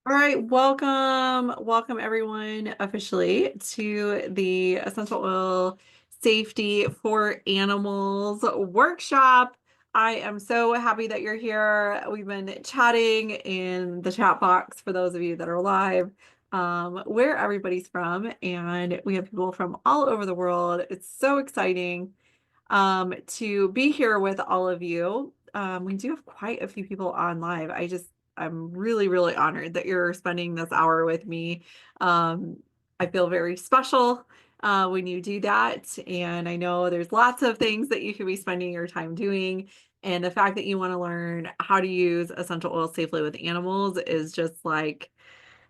All right, welcome everyone officially to the Essential Oil Safety for Animals workshop. I am so happy that you're here. We've been chatting in the chat box for those of you that are live, where everybody's from, and we have people from all over the world. It's so exciting to be here with all of you. We do have quite a few people on live. I'm really, really honored that you're spending this hour with me. Um, I feel very special when you do that. And I know there's lots of things that you could be spending your time doing. And the fact that you want to learn how to use essential oils safely with animals is just like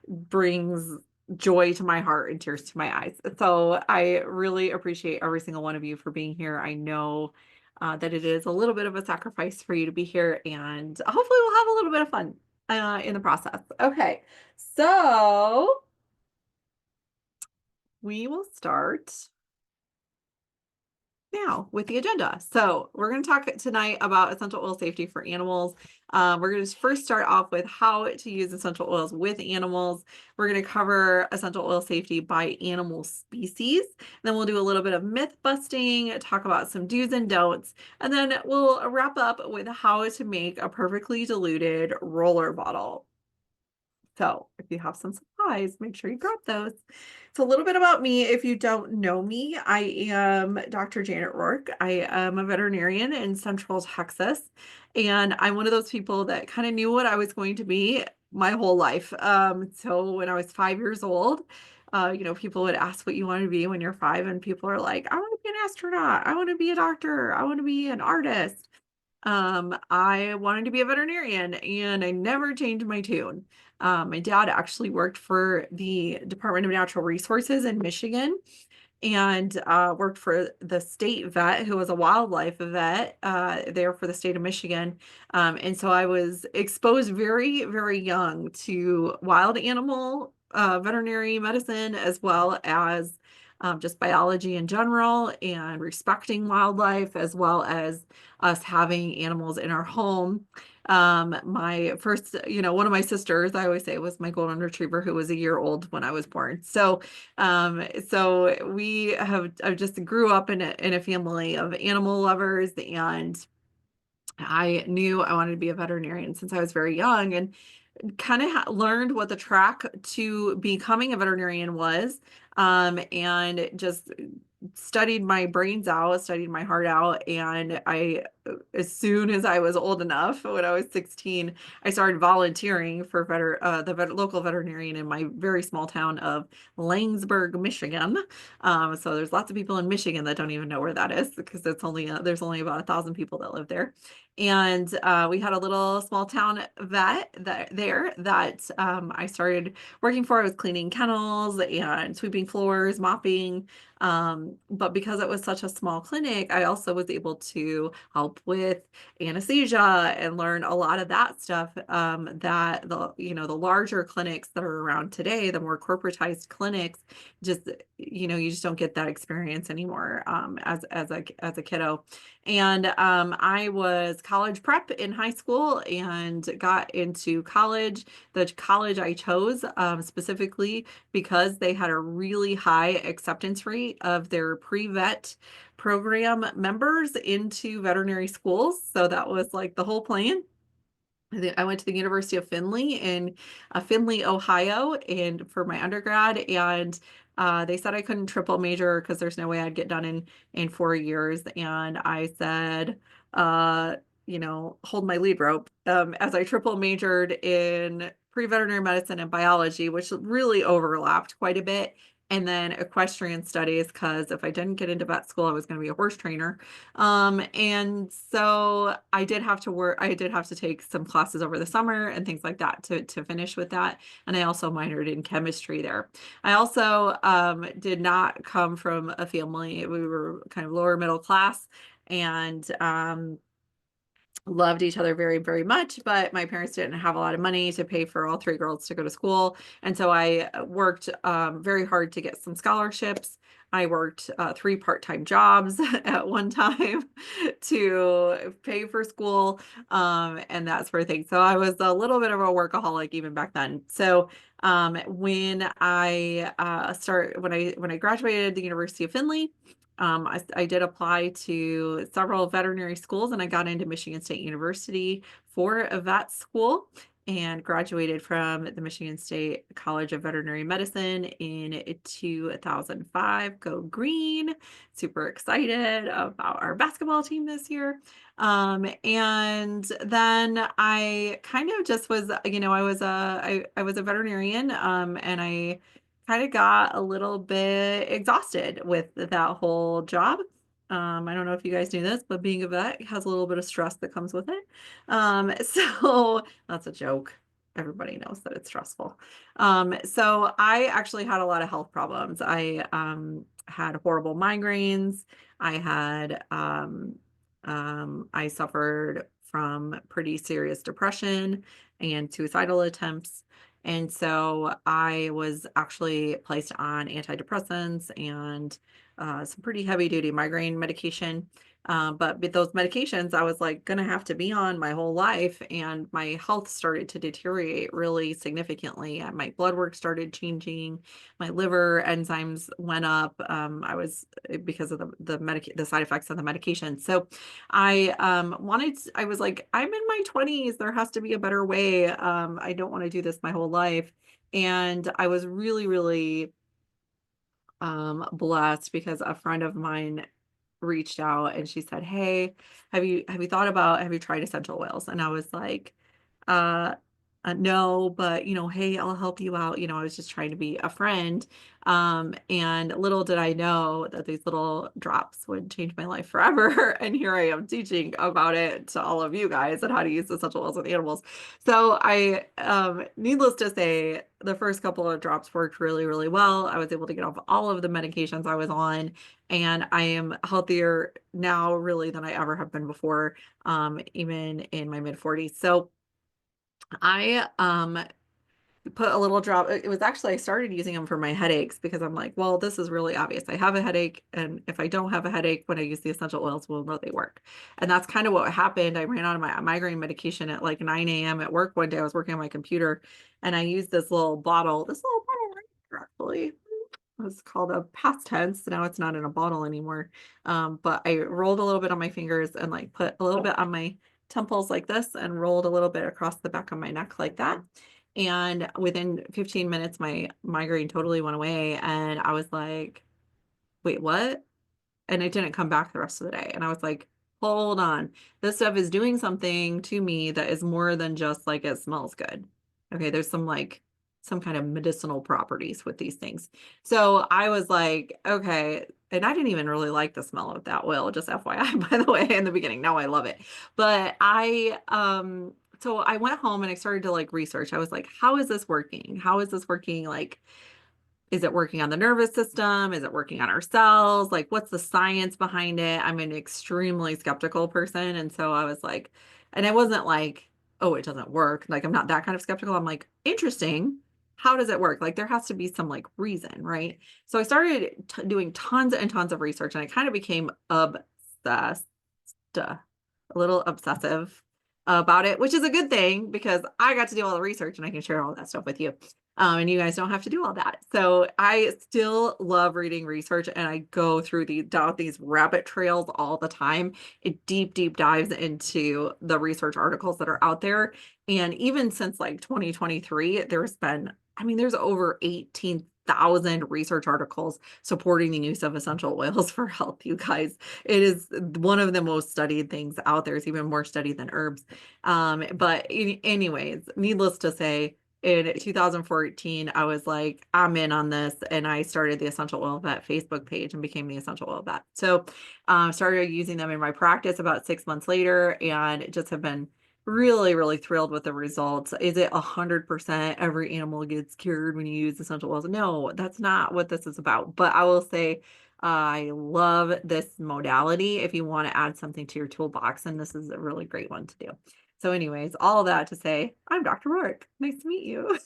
brings joy to my heart and tears to my eyes. So I really appreciate every single one of you for being here. I know that it is a little bit of a sacrifice for you to be here, and hopefully we'll have a little bit of fun in the process. Okay, so we will start now with the agenda. So we're going to talk tonight about essential oil safety for animals. We're going to first start off with how to use essential oils with animals. We're going to cover essential oil safety by animal species. Then we'll do a little bit of myth busting, talk about some do's and don'ts, and then we'll wrap up with how to make a perfectly diluted roller bottle. So if you have some supplies, make sure you grab those. So a little bit about me. If you don't know me, I am Dr. Janet Roark. I am a veterinarian in Central Texas, and I'm one of those people that kind of knew what I was going to be my whole life. So when I was 5 years old, people would ask what you want to be when you're five, and people are like, I want to be an astronaut, I want to be a doctor, I want to be an artist. I wanted to be a veterinarian and I never changed my tune. My dad actually worked for the Department of Natural Resources in Michigan and worked for the state vet who was a wildlife vet there for the state of Michigan. And so I was exposed very, very young to wild animal veterinary medicine as well as just biology in general and respecting wildlife as well as us having animals in our home. My first, one of my sisters, I always say, was my golden retriever who was a year old when I was born. So we have I just grew up in a family of animal lovers, and I knew I wanted to be a veterinarian since I was very young, and kind of learned what the track to becoming a veterinarian was, and just studied my brains out, studied my heart out, and as soon as I was old enough, when I was 16, I started volunteering for local veterinarian in my very small town of Langsburg, Michigan. So there's lots of people in Michigan that don't even know where that is because there's only about 1,000 people that live there. And we had a little small town vet that I started working for. I was cleaning kennels and sweeping floors, mopping. But because it was such a small clinic, I also was able to help with anesthesia and learn a lot of that stuff that the larger clinics that are around today, the more corporatized clinics, just you just don't get that experience anymore as a kiddo. And I was college prep in high school and got into college. The college I chose specifically because they had a really high acceptance rate of their pre-vet program members into veterinary schools. So that was like the whole plan. I went to the University of Findlay in Findlay, Ohio, and for my undergrad, and they said I couldn't triple major because there's no way I'd get done in 4 years. And I said, hold my lead rope as I triple majored in pre-veterinary medicine and biology, which really overlapped quite a bit. And then equestrian studies, because if I didn't get into vet school, I was going to be a horse trainer. And so I did have to take some classes over the summer and things like that to finish with that. And I also minored in chemistry there. I also did not come from a family, we were kind of lower middle class. And loved each other very, very much, but my parents didn't have a lot of money to pay for all three girls to go to school. And so I worked very hard to get some scholarships. I worked three part-time jobs at one time to pay for school and that sort of thing. So I was a little bit of a workaholic even back then. So when I graduated the University of Findlay, I did apply to several veterinary schools and I got into Michigan State University for a vet school and graduated from the Michigan State College of Veterinary Medicine in 2005. Go Green. Super excited about our basketball team this year. And then I kind of just was, I was a veterinarian, and I kind of got a little bit exhausted with that whole job. I don't know if you guys knew this, but being a vet has a little bit of stress that comes with it. So that's a joke. Everybody knows that it's stressful. So I actually had a lot of health problems. I had horrible migraines. I suffered from pretty serious depression and suicidal attempts. And so I was actually placed on antidepressants and some pretty heavy duty migraine medication. But with those medications, I was like going to have to be on my whole life, and my health started to deteriorate really significantly. My blood work started changing, my liver enzymes went up. I was because of the side effects of the medication. So I was like, I'm in my 20s. There has to be a better way. I don't want to do this my whole life. And I was really, really blessed because a friend of mine reached out and she said, "Hey, have you tried essential oils?" And I was like, uh, no, but hey, I'll help you out. I was just trying to be a friend. And little did I know that these little drops would change my life forever. And here I am teaching about it to all of you guys and how to use essential oils with animals. So needless to say, the first couple of drops worked really, really well. I was able to get off all of the medications I was on, and I am healthier now, really, than I ever have been before, even in my mid 40s. So I put a little drop. It was actually, I started using them for my headaches because I'm like, well, this is really obvious. I have a headache, and if I don't have a headache when I use the essential oils, will know they work. And that's kind of what happened. I ran out of my migraine medication at like 9 a.m. at work one day. I was working on my computer, and I used this little bottle right here, actually. It was called a past tense. Now it's not in a bottle anymore. But I rolled a little bit on my fingers and like put a little bit on my temples like this and rolled a little bit across the back of my neck like that. And within 15 minutes, my migraine totally went away. And I was like, wait, what? And it didn't come back the rest of the day. And I was like, hold on. This stuff is doing something to me that is more than just like it smells good. Okay, there's some kind of medicinal properties with these things. So I was like, okay. And I didn't even really like the smell of that oil, just FYI, by the way, in the beginning. Now I love it. But so I went home and I started to like research. I was like, how is this working? How is this working? Like, is it working on the nervous system? Is it working on our cells? Like, what's the science behind it? I'm an extremely skeptical person. And so I was like, and I wasn't like, oh, it doesn't work. Like, I'm not that kind of skeptical. I'm like, interesting. How does it work? Like, there has to be some like reason, right? So I started doing tons and tons of research, and I kind of became obsessed, a little obsessive about it, which is a good thing because I got to do all the research and I can share all that stuff with you. And you guys don't have to do all that. So I still love reading research, and I go through down these rabbit trails all the time. It deep dives into the research articles that are out there. And even since like 2023, there's over 18,000 research articles supporting the use of essential oils for health, you guys. It is one of the most studied things out there. It's even more studied than herbs. But anyways, needless to say, in 2014, I was like, I'm in on this. And I started the Essential Oil Vet Facebook page and became the Essential Oil Vet. So started using them in my practice about 6 months later, and just have been really, really thrilled with the results. Is it 100% every animal gets cured when you use essential oils? No, that's not what this is about. But I will say I love this modality if you want to add something to your toolbox, and this is a really great one to do. So anyways, all of that to say, I'm Dr. Roark. Nice to meet you.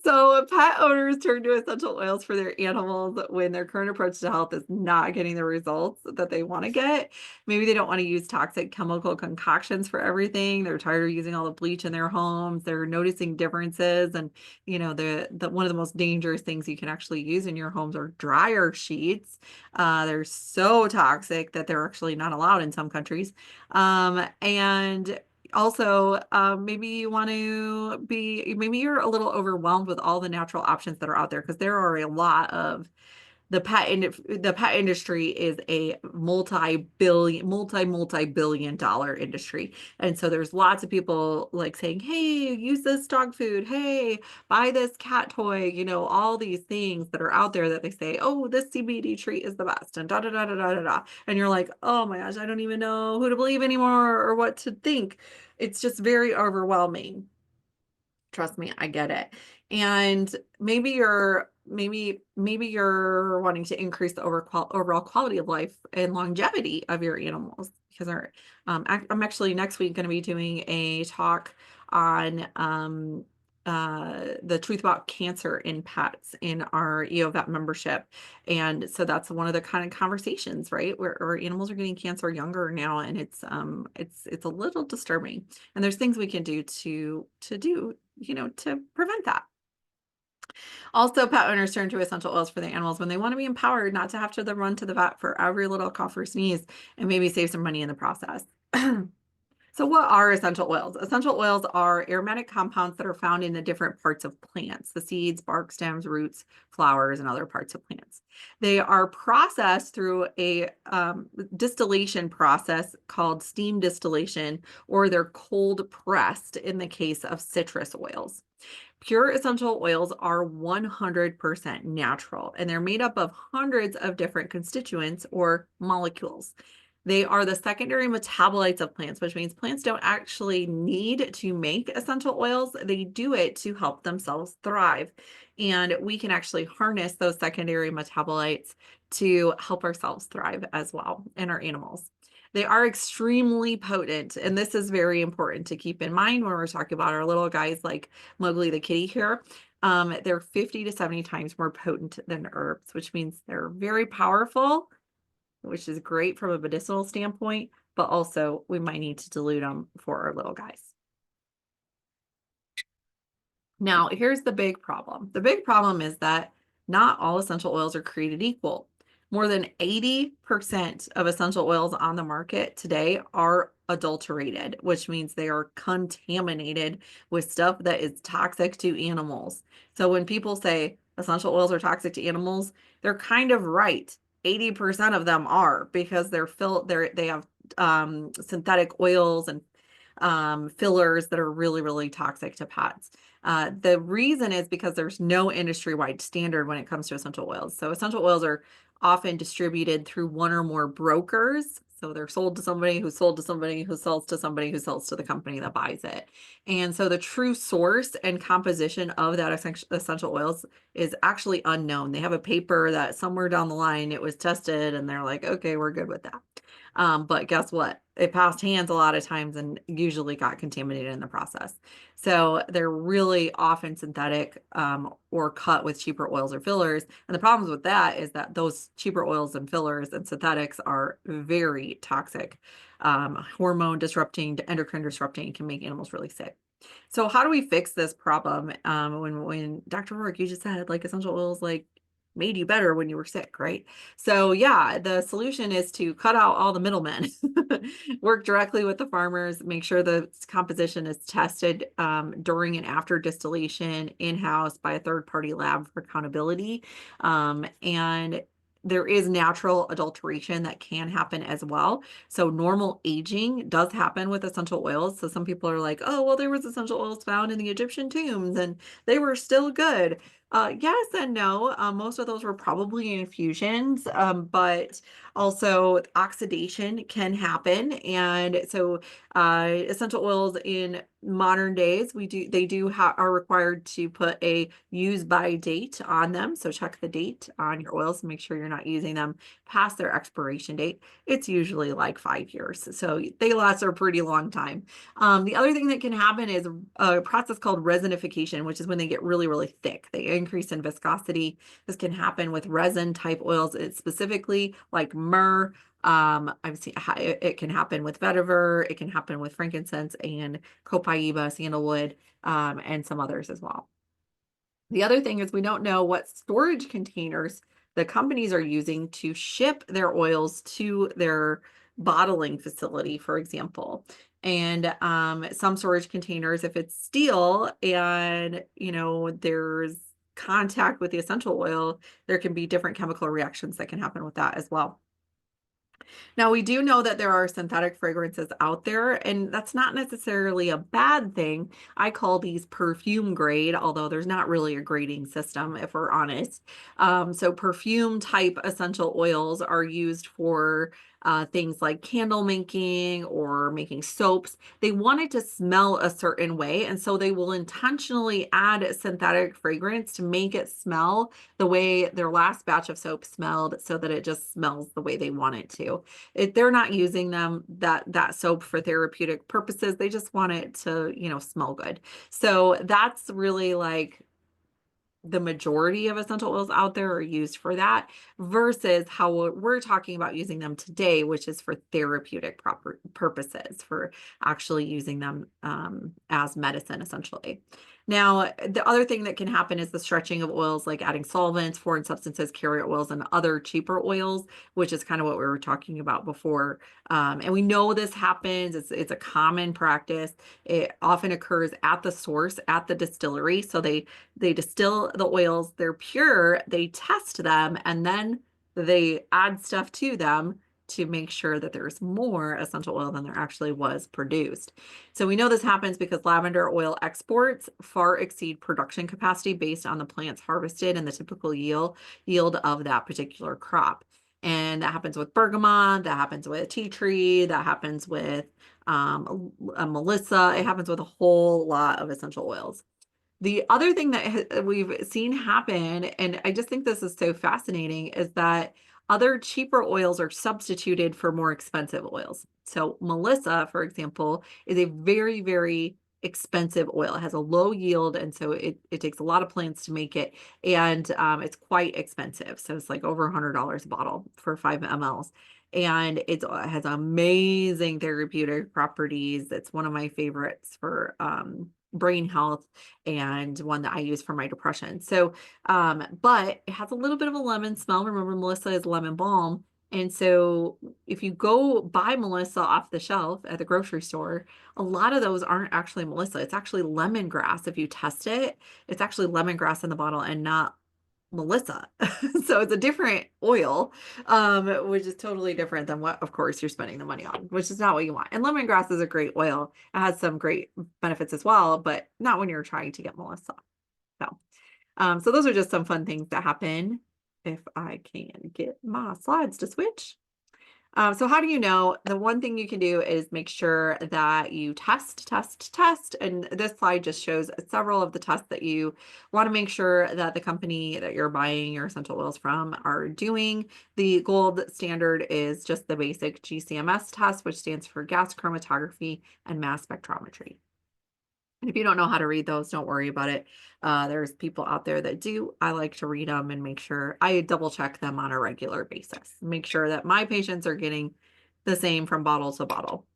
So pet owners turn to essential oils for their animals when their current approach to health is not getting the results that they want to get. Maybe they don't want to use toxic chemical concoctions for everything. They're tired of using all the bleach in their homes. They're noticing differences. And the one of the most dangerous things you can actually use in your homes are dryer sheets. They're so toxic that they're actually not allowed in some countries. And also, maybe you want to maybe you're a little overwhelmed with all the natural options that are out there, because there are a lot of the pet industry is a multi-billion dollar industry. And so there's lots of people like saying, hey, use this dog food. Hey, buy this cat toy, all these things that are out there that they say, oh, this CBD treat is the best, and da da da da da da da. And you're like, oh my gosh, I don't even know who to believe anymore or what to think. It's just very overwhelming. Trust me, I get it. And maybe you're wanting to increase the overall quality of life and longevity of your animals, because I'm actually next week going to be doing a talk on the truth about cancer in pets in our EOVet membership. And so that's one of the kind of conversations, right? Where our animals are getting cancer younger now, and it's a little disturbing. And there's things we can do to prevent that. Also, pet owners turn to essential oils for their animals when they want to be empowered not to have to run to the vet for every little cough or sneeze, and maybe save some money in the process. So what are essential oils? Essential oils are aromatic compounds that are found in the different parts of plants, the seeds, bark, stems, roots, flowers, and other parts of plants. They are processed through a distillation process called steam distillation, or they're cold pressed in the case of citrus oils. Pure essential oils are 100% natural, and they're made up of hundreds of different constituents or molecules. They are the secondary metabolites of plants, which means plants don't actually need to make essential oils. They do it to help themselves thrive. And we can actually harness those secondary metabolites to help ourselves thrive as well, and our animals. They are extremely potent, and this is very important to keep in mind when we're talking about our little guys like Mowgli the kitty here. They're 50 to 70 times more potent than herbs, which means they're very powerful, which is great from a medicinal standpoint, but also we might need to dilute them for our little guys. Now, here's the big problem. The big problem is that not all essential oils are created equal. More than 80% of essential oils on the market today are adulterated, which means they are contaminated with stuff that is toxic to animals. So when people say essential oils are toxic to animals, they're kind of right. 80% of them are, because they have synthetic oils and fillers that are really, really toxic to pets. The reason is because there's no industry-wide standard when it comes to essential oils. So essential oils are often distributed through one or more brokers. So they're sold to somebody who sold to somebody who sells to somebody who sells to the company that buys it. And so the true source and composition of that essential oils is actually unknown. They have a paper that somewhere down the line it was tested and they're like, okay, we're good with that. But guess what? It passed hands a lot of times and usually got contaminated in the process. So they're really often synthetic or cut with cheaper oils or fillers. And the problems with that is that those cheaper oils and fillers and synthetics are very toxic, hormone disrupting, endocrine disrupting, can make animals really sick. So how do we fix this problem? When Dr. Roark, you just said like essential oils like made you better when you were sick, right? So yeah, the solution is to cut out all the middlemen, work directly with the farmers, make sure the composition is tested during and after distillation in-house by a third-party lab for accountability. And there is natural adulteration that can happen as well. So normal aging does happen with essential oils. So some people are like, oh, well, there was essential oils found in the Egyptian tombs and they were still good. Yes and no. Most of those were probably infusions, but also oxidation can happen. And so, essential oils in modern days, they are required to put a use by date on them. So check the date on your oils and make sure you're not using them past their expiration date. It's usually like 5 years, so they last a pretty long time. The other thing that can happen is a process called resinification, which is when they get really, really thick. They increase in viscosity. This can happen with resin type oils, specifically like myrrh. I've seen it can happen with vetiver. It can happen with frankincense and copaiba, sandalwood, and some others as well. The other thing is we don't know what storage containers the companies are using to ship their oils to their bottling facility, for example. And some storage containers, if it's steel and there's contact with the essential oil, there can be different chemical reactions that can happen with that as well. Now, we do know that there are synthetic fragrances out there, and that's not necessarily a bad thing. I call these perfume grade, although there's not really a grading system, if we're honest. So perfume type essential oils are used for things like candle making or making soaps. They want it to smell a certain way, and so they will intentionally add synthetic fragrance to make it smell the way their last batch of soap smelled, so that it just smells the way they want it to. They're not using that soap for therapeutic purposes. They just want it to, smell good. So that's really like the majority of essential oils out there are used for that, versus how we're talking about using them today, which is for therapeutic purposes, for actually using them as medicine, essentially. Now, the other thing that can happen is the stretching of oils, like adding solvents, foreign substances, carrier oils, and other cheaper oils, which is kind of what we were talking about before. And we know this happens. It's a common practice. It often occurs at the source, at the distillery. So they distill the oils, they're pure, they test them, and then they add stuff to them to make sure that there's more essential oil than there actually was produced. So we know this happens because lavender oil exports far exceed production capacity based on the plants harvested and the typical yield of that particular crop. And that happens with bergamot, that happens with tea tree, that happens with a melissa. It happens with a whole lot of essential oils. The other thing that we've seen happen, and I just think this is so fascinating, is that other cheaper oils are substituted for more expensive oils. So Melissa, for example, is a very, very expensive oil. It has a low yield, and so it takes a lot of plants to make it, and it's quite expensive. So it's like over $100 a bottle for 5 mLs. And it has amazing therapeutic properties. It's one of my favorites for brain health, and one that I use for my depression. So, but it has a little bit of a lemon smell. Remember, Melissa is lemon balm. And so if you go buy Melissa off the shelf at the grocery store, a lot of those aren't actually Melissa. It's actually lemongrass. If you test it, it's actually lemongrass in the bottle and not Melissa. So it's a different oil, which is totally different than what, of course, you're spending the money on, which is not what you want. And lemongrass is a great oil. It has some great benefits as well, but not when you're trying to get Melissa. So, so those are just some fun things that happen. If I can get my slides to switch. So how do you know? The one thing you can do is make sure that you test. And this slide just shows several of the tests that you want to make sure that the company that you're buying your essential oils from are doing. The gold standard is just the basic GCMS test, which stands for gas chromatography and mass spectrometry. And if you don't know how to read those, don't worry about it. There's people out there that do. I like to read them and make sure I double check them on a regular basis. Make sure that my patients are getting the same from bottle to bottle.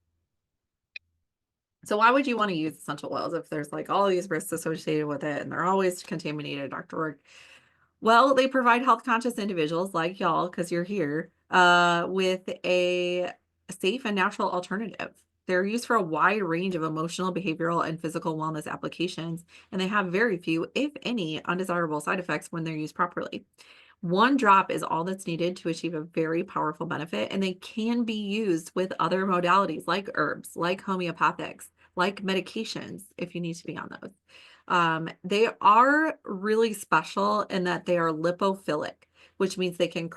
So why would you want to use essential oils if there's like all these risks associated with it and they're always contaminated, Dr. Roark? Well, they provide health conscious individuals like y'all, because you're here, with a safe and natural alternative. They're used for a wide range of emotional, behavioral, and physical wellness applications, and they have very few, if any, undesirable side effects when they're used properly. One drop is all that's needed to achieve a very powerful benefit, and they can be used with other modalities like herbs, like homeopathics, like medications if you need to be on those. They are really special in that they are lipophilic, which means they can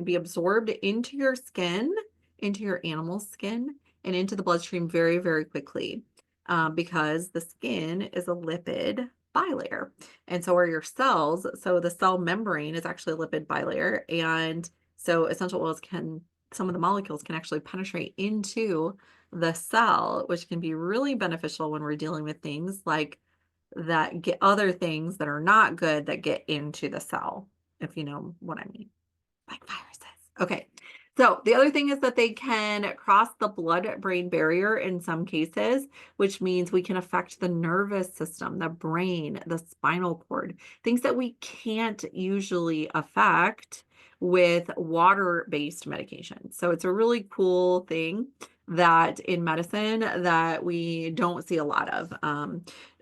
be absorbed into your skin, into your animal's skin, and into the bloodstream very, very quickly, because the skin is a lipid bilayer. And so are your cells. So the cell membrane is actually a lipid bilayer. And so essential oils some of the molecules can actually penetrate into the cell, which can be really beneficial when we're dealing with things like that get other things that are not good that get into the cell, if you know what I mean, like viruses. Okay. So the other thing is that they can cross the blood-brain barrier in some cases, which means we can affect the nervous system, the brain, the spinal cord, things that we can't usually affect with water-based medication. So it's a really cool thing that in medicine that we don't see a lot of.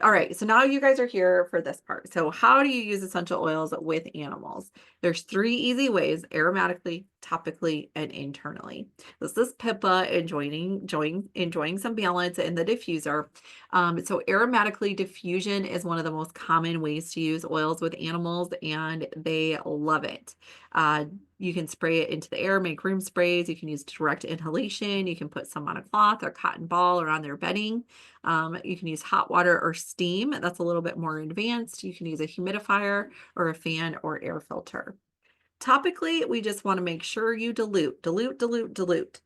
All right, so now you guys are here for this part. So how do you use essential oils with animals? There's 3 easy ways: aromatically, topically, and internally. This is Pippa enjoying some balance in the diffuser. So aromatically, diffusion is one of the most common ways to use oils with animals, and they love it. You can spray it into the air, make room sprays. You can use direct inhalation. You can put some on a cloth or cotton ball or on their bedding. You can use hot water or steam. That's a little bit more advanced. You can use a humidifier or a fan or air filter. Topically, we just want to make sure you dilute, dilute, dilute, dilute.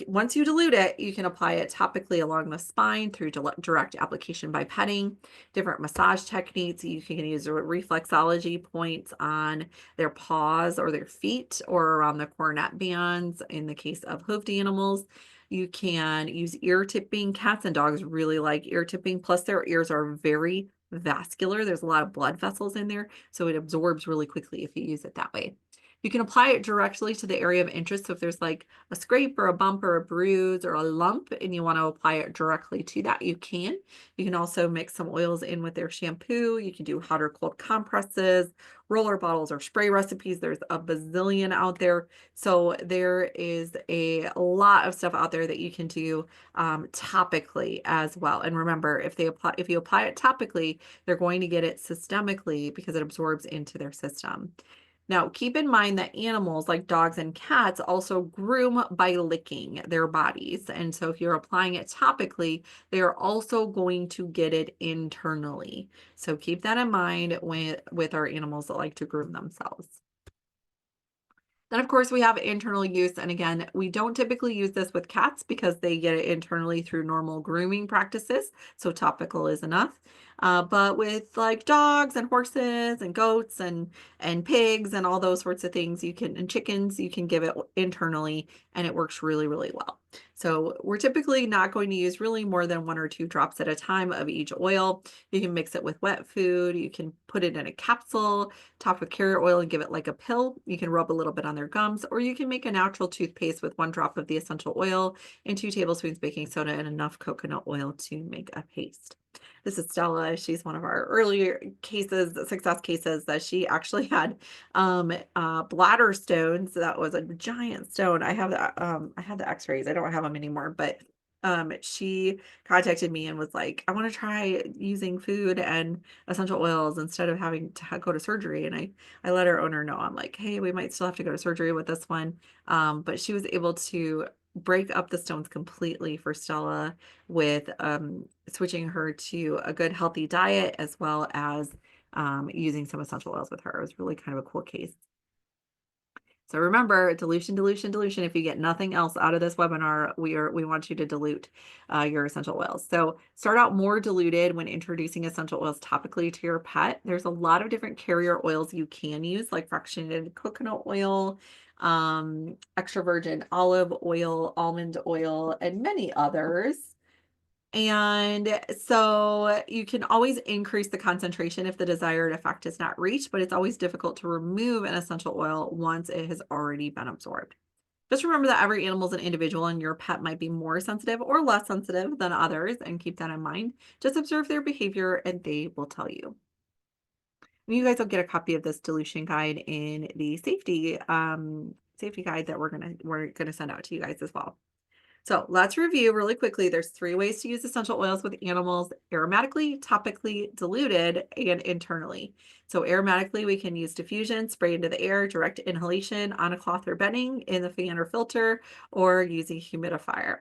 Once you dilute it, you can apply it topically along the spine through direct application by petting, different massage techniques. You can use reflexology points on their paws or their feet or around the cornet bands in the case of hoofed animals. You can use ear tipping. Cats and dogs really like ear tipping, plus their ears are very vascular. There's a lot of blood vessels in there, so it absorbs really quickly if you use it that way. You can apply it directly to the area of interest. So if there's like a scrape or a bump or a bruise or a lump and you want to apply it directly to that, you can. You can also mix some oils in with their shampoo. You can do hot or cold compresses, roller bottles, or spray recipes. There's a bazillion out there. So there is a lot of stuff out there that you can do topically as well. And remember, if you apply it topically, they're going to get it systemically because it absorbs into their system. Now, keep in mind that animals like dogs and cats also groom by licking their bodies. And so if you're applying it topically, they are also going to get it internally. So keep that in mind with our animals that like to groom themselves. Then, of course, we have internal use. And again, we don't typically use this with cats because they get it internally through normal grooming practices. So topical is enough. But with like dogs and horses and goats and pigs and all those sorts of things, and chickens, you can give it internally and it works really, really well. So we're typically not going to use really more than 1 or 2 drops at a time of each oil. You can mix it with wet food. You can put it in a capsule topped with carrier oil and give it like a pill. You can rub a little bit on their gums, or you can make a natural toothpaste with 1 drop of the essential oil and 2 tablespoons baking soda and enough coconut oil to make a paste. This is Stella. She's one of our earlier success cases, that she actually had bladder stones. That was a giant stone. I have the x-rays. I don't have them anymore, but she contacted me and was like, I want to try using food and essential oils instead of having to go to surgery. And I let our owner know. I'm like, hey, we might still have to go to surgery with this one. But she was able to break up the stones completely for Stella with switching her to a good healthy diet, as well as using some essential oils with her. It was really kind of a cool case. So remember, dilution, dilution, dilution. If you get nothing else out of this webinar, we want you to dilute your essential oils. So start out more diluted when introducing essential oils topically to your pet. There's a lot of different carrier oils you can use, like fractionated coconut oil, extra virgin olive oil, almond oil, and many others. And so you can always increase the concentration if the desired effect is not reached, but it's always difficult to remove an essential oil once it has already been absorbed. Just remember that every animal is an individual and your pet might be more sensitive or less sensitive than others, and keep that in mind. Just observe their behavior and they will tell you. And you guys will get a copy of this dilution guide in the safety guide that we're gonna send out to you guys as well. So let's review really quickly. There's 3 ways to use essential oils with animals: aromatically, topically, diluted, and internally. So aromatically, we can use diffusion, spray into the air, direct inhalation on a cloth or bedding, in the fan or filter, or using humidifier.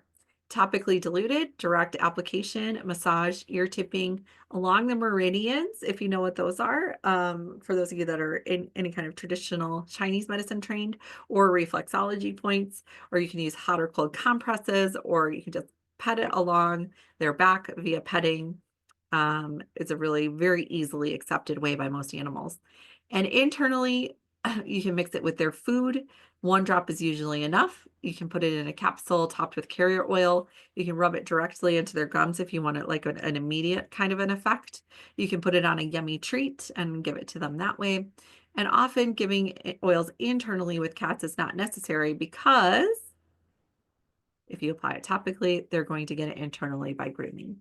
Topically diluted, direct application, massage, ear tipping along the meridians, if you know what those are, for those of you that are in any kind of traditional Chinese medicine trained, or reflexology points, or you can use hot or cold compresses, or you can just pet it along their back via petting. It's a really very easily accepted way by most animals. And internally, you can mix it with their food. 1 drop is usually enough. You can put it in a capsule topped with carrier oil. You can rub it directly into their gums if you want it like an immediate kind of an effect. You can put it on a yummy treat and give it to them that way. And often giving oils internally with cats is not necessary, because if you apply it topically, they're going to get it internally by grooming.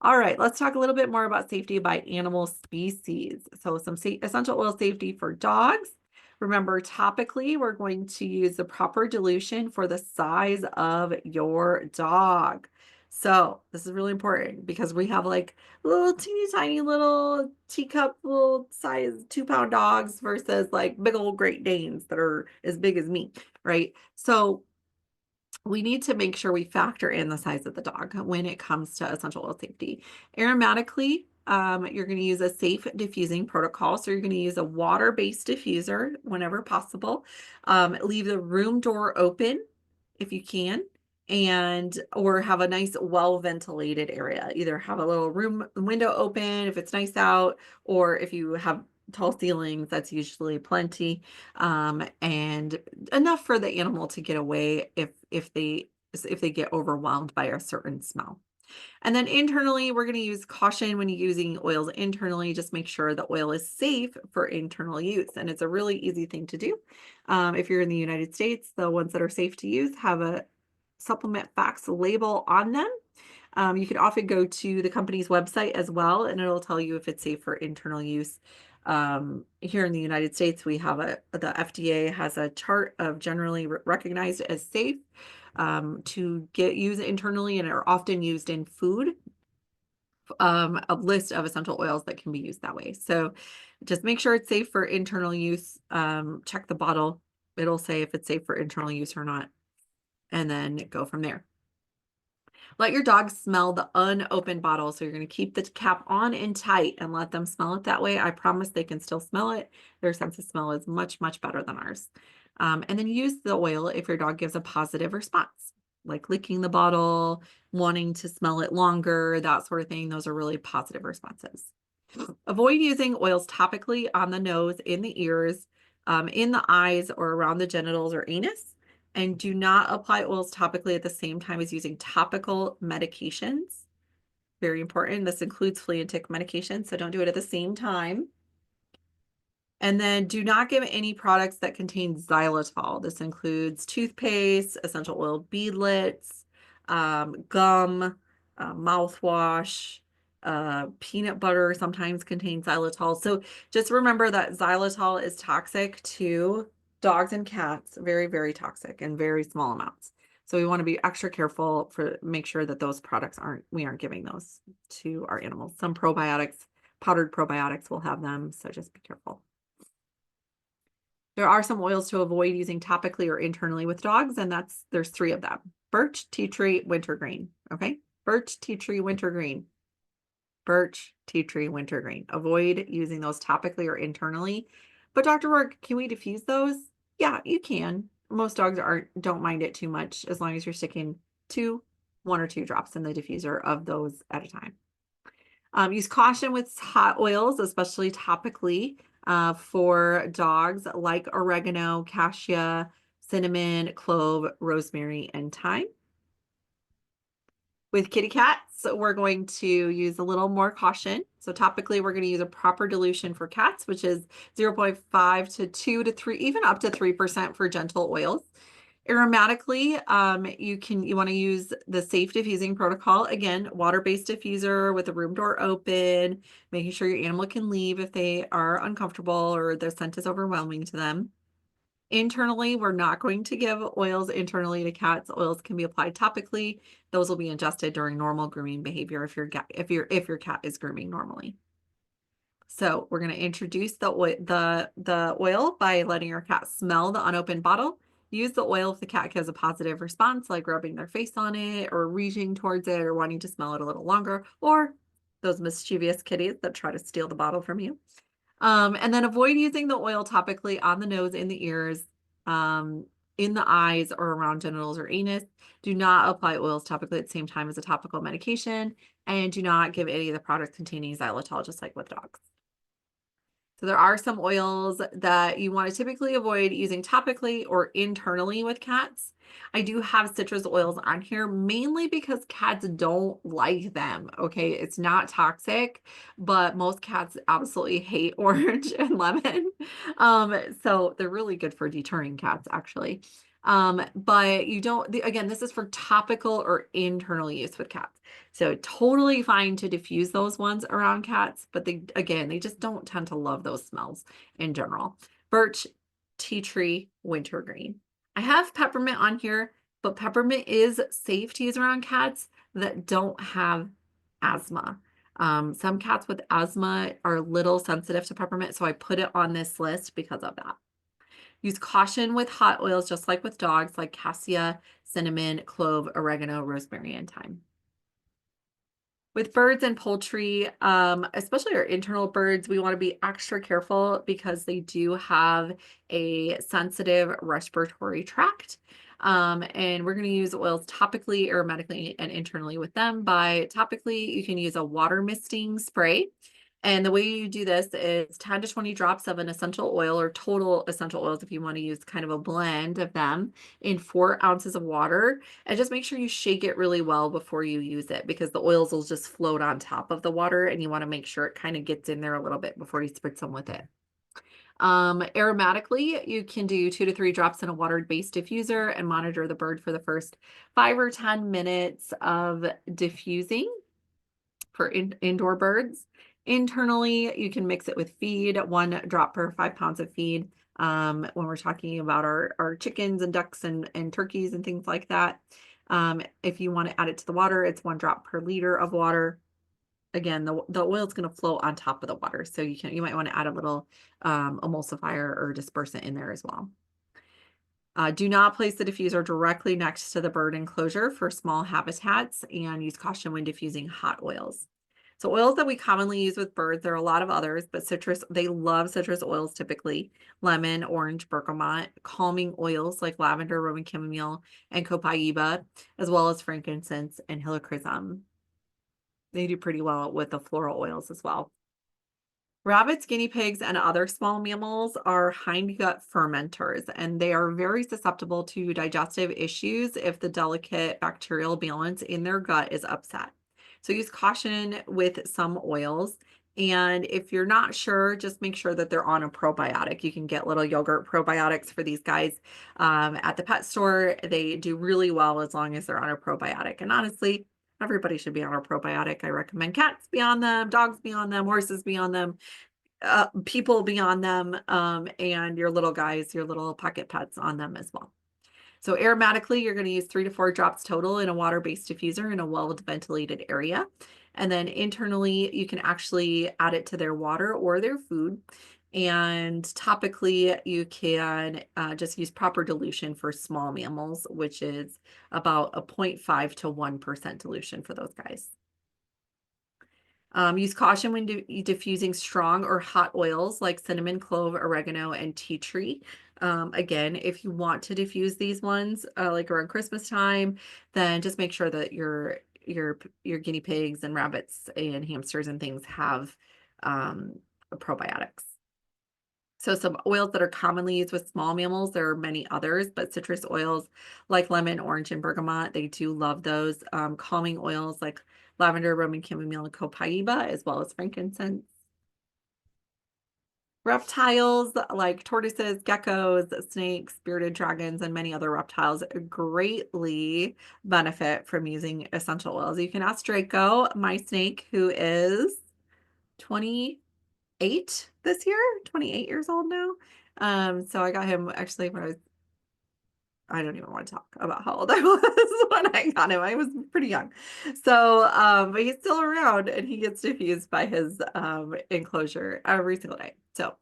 All right, let's talk a little bit more about safety by animal species. So some essential oil safety for dogs. Remember, topically, we're going to use the proper dilution for the size of your dog. So this is really important because we have like little teeny tiny little teacup, little size 2-pound dogs versus like big old Great Danes that are as big as me, right? So we need to make sure we factor in the size of the dog when it comes to essential oil safety. Aromatically, you're going to use a safe diffusing protocol. So you're going to use a water-based diffuser whenever possible. Leave the room door open if you can, and or have a nice well-ventilated area. Either have a little room window open if it's nice out, or if you have tall ceilings, that's usually plenty, and enough for the animal to get away if they get overwhelmed by a certain smell. And then internally, we're going to use caution when you're using oils internally. Just make sure the oil is safe for internal use. And it's a really easy thing to do. If you're in the United States, the ones that are safe to use have a supplement facts label on them. You can often go to the company's website as well, and it'll tell you if it's safe for internal use. Here in the United States, we have the FDA has a chart of generally recognized as safe to get used internally, and are often used in food. A list of essential oils that can be used that way. So just make sure it's safe for internal use. Check the bottle. It'll say if it's safe for internal use or not, and then go from there. Let your dog smell the unopened bottle. So you're going to keep the cap on and tight and let them smell it that way. I promise they can still smell it. Their sense of smell is much, much better than ours. And then use the oil if your dog gives a positive response, like licking the bottle, wanting to smell it longer, that sort of thing. Those are really positive responses. Avoid using oils topically on the nose, in the ears, in the eyes, or around the genitals or anus. And do not apply oils topically at the same time as using topical medications. Very important. This includes flea and tick medication, so don't do it at the same time. And then do not give any products that contain xylitol. This includes toothpaste, essential oil beadlets, gum, mouthwash, peanut butter sometimes contains xylitol. So just remember that xylitol is toxic to dogs and cats, very, very toxic in very small amounts. So we want to be extra careful for make sure that those products we aren't giving those to our animals. Some probiotics, powdered probiotics will have them, so just be careful. There are some oils to avoid using topically or internally with dogs, and there's 3 of them: birch, tea tree, wintergreen. Okay, birch, tea tree, wintergreen. Birch, tea tree, wintergreen. Avoid using those topically or internally. But Dr. Roark, can we diffuse those? Yeah, you can. Most dogs don't mind it too much, as long as you're sticking 1 or 2 drops in the diffuser of those at a time. Use caution with hot oils, especially topically, for dogs, like oregano, cassia, cinnamon, clove, rosemary, and thyme. With kitty cats, we're going to use a little more caution. So topically, we're going to use a proper dilution for cats, which is 0.5 to 2 to 3, even up to 3% for gentle oils. Aromatically, you want to use the safe diffusing protocol. Again, water-based diffuser with the room door open, making sure your animal can leave if they are uncomfortable or their scent is overwhelming to them. Internally, we're not going to give oils internally to cats. Oils can be applied topically. Those will be ingested during normal grooming behavior if your cat is grooming normally. So we're going to introduce the oil by letting your cat smell the unopened bottle. Use the oil if the cat gives a positive response, like rubbing their face on it or reaching towards it or wanting to smell it a little longer, or those mischievous kitties that try to steal the bottle from you. And then avoid using the oil topically on the nose, in the ears, um, in the eyes, or around genitals or anus. Do not apply oils topically at the same time as a topical medication, and do not give any of the products containing xylitol, just like with dogs. So there are some oils that you want to typically avoid using topically or internally with cats. I do have citrus oils on here mainly because cats don't like them. Okay, it's not toxic, but most cats absolutely hate orange and lemon. So they're really good for deterring cats, actually. But you don't, again, this is for topical or internal use with cats. So totally fine to diffuse those ones around cats, but they just don't tend to love those smells in general. Birch, tea tree, wintergreen. I have peppermint on here, but peppermint is safe to use around cats that don't have asthma. Some cats with asthma are a little sensitive to peppermint, so I put it on this list because of that. Use caution with hot oils, just like with dogs, like cassia, cinnamon, clove, oregano, rosemary, and thyme. With birds and poultry, especially our internal birds, we want to be extra careful because they do have a sensitive respiratory tract. And we're going to use oils topically, aromatically, and internally with them. By topically, you can use a water misting spray. And the way you do this is 10 to 20 drops of an essential oil, or total essential oils if you want to use kind of a blend of them, in 4 ounces of water. And just make sure you shake it really well before you use it, because the oils will just float on top of the water and you want to make sure it kind of gets in there a little bit before you spritz them with it. Aromatically, you can do 2 to 3 drops in a water-based diffuser and monitor the bird for the first 5 or 10 minutes of diffusing for indoor birds. Internally, you can mix it with feed, 1 drop per 5 pounds of feed. When we're talking about our chickens and ducks and turkeys and things like that. If you want to add it to the water, it's 1 drop per liter of water. Again, the oil is going to float on top of the water, so you might want to add a little emulsifier or dispersant in there as well. Do not place the diffuser directly next to the bird enclosure for small habitats, and use caution when diffusing hot oils. So oils that we commonly use with birds, there are a lot of others, but they love citrus oils typically. Lemon, orange, bergamot, calming oils like lavender, Roman chamomile, and copaiba, as well as frankincense and helichrysum. They do pretty well with the floral oils as well. Rabbits, guinea pigs, and other small mammals are hindgut fermenters, and they are very susceptible to digestive issues if the delicate bacterial balance in their gut is upset. So use caution with some oils. And if you're not sure, just make sure that they're on a probiotic. You can get little yogurt probiotics for these guys at the pet store. They do really well as long as they're on a probiotic. And honestly, everybody should be on a probiotic. I recommend cats be on them, dogs be on them, horses be on them, people be on them, and your little guys, your little pocket pets on them as well. So aromatically, you're going to use 3 to 4 drops total in a water-based diffuser in a well-ventilated area. And then internally, you can actually add it to their water or their food. And topically, you can just use proper dilution for small mammals, which is about a 0.5 to 1% dilution for those guys. Use caution when diffusing strong or hot oils like cinnamon, clove, oregano, and tea tree. Again, if you want to diffuse these ones like around Christmas time, then just make sure that your guinea pigs and rabbits and hamsters and things have probiotics. So some oils that are commonly used with small mammals, there are many others, but citrus oils like lemon, orange, and bergamot, they do love those. Calming oils like lavender, Roman chamomile, and copaiba, as well as frankincense. Reptiles like tortoises, geckos, snakes, bearded dragons, and many other reptiles greatly benefit from using essential oils. You can ask Draco, my snake, who is 28 this year, 28 years old now. So I got him actually when I don't even want to talk about how old I was when I got him. I was pretty young. So, but he's still around and he gets diffused by his enclosure every single day. So,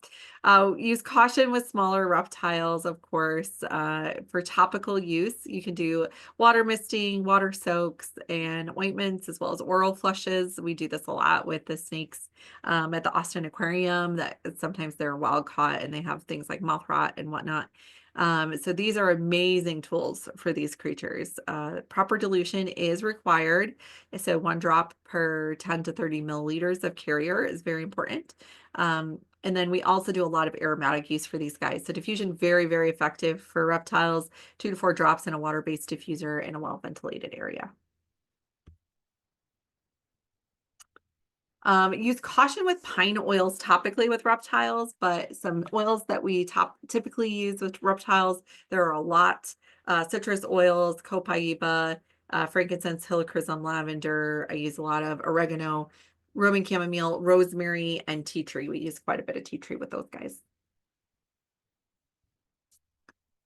use caution with smaller reptiles, of course. For topical use, you can do water misting, water soaks, and ointments, as well as oral flushes. We do this a lot with the snakes at the Austin Aquarium, that sometimes they're wild caught and they have things like mouth rot and whatnot. So these are amazing tools for these creatures. Proper dilution is required. So 1 drop per 10 to 30 milliliters of carrier is very important. And then we also do a lot of aromatic use for these guys. So diffusion, very, very effective for reptiles, 2 to 4 drops in a water-based diffuser in a well-ventilated area. Use caution with pine oils topically with reptiles, but some oils that we typically use with reptiles, there are a lot. Citrus oils, copaiba, frankincense, helichrysum, lavender. I use a lot of oregano, Roman chamomile, rosemary, and tea tree. We use quite a bit of tea tree with those guys.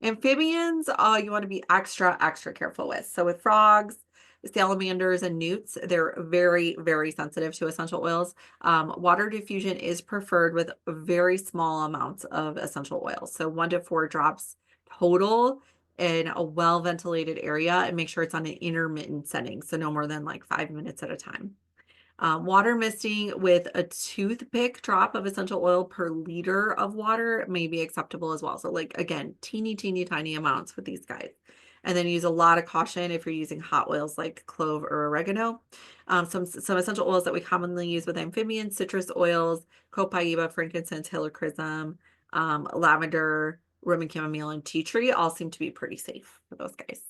Amphibians, you want to be extra, extra careful with. So with frogs, salamanders, and newts, they're very, very sensitive to essential oils. Water diffusion is preferred with very small amounts of essential oils. So 1 to 4 drops total in a well-ventilated area, and make sure it's on an intermittent setting. So no more than like 5 minutes at a time. Water misting with a toothpick drop of essential oil per liter of water may be acceptable as well. So like, again, teeny, teeny, tiny amounts with these guys. And then use a lot of caution if you're using hot oils like clove or oregano. Some essential oils that we commonly use with amphibians: citrus oils, copaiba, frankincense, helichrysum, lavender, Roman chamomile, and tea tree all seem to be pretty safe for those guys.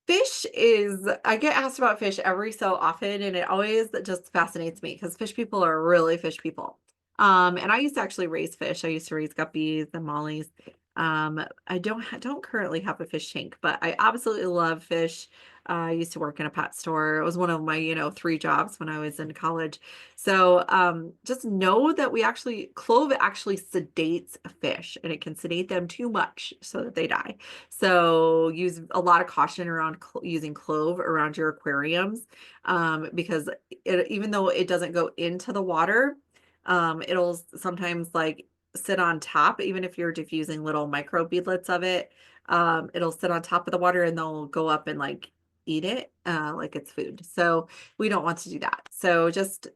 Fish is, I get asked about fish every so often, and it always just fascinates me because fish people are really fish people. And I used to actually raise fish. I used to raise guppies and mollies. I don't currently have a fish tank, but I absolutely love fish. I used to work in a pet store. It was one of my, 3 jobs when I was in college. So just know that clove actually sedates a fish, and it can sedate them too much so that they die. So use a lot of caution around using clove around your aquariums, because even though it doesn't go into the water, it'll sometimes like sit on top, even if you're diffusing little micro beadlets of it. It'll sit on top of the water and they'll go up and like eat it like it's food. So we don't want to do that. So just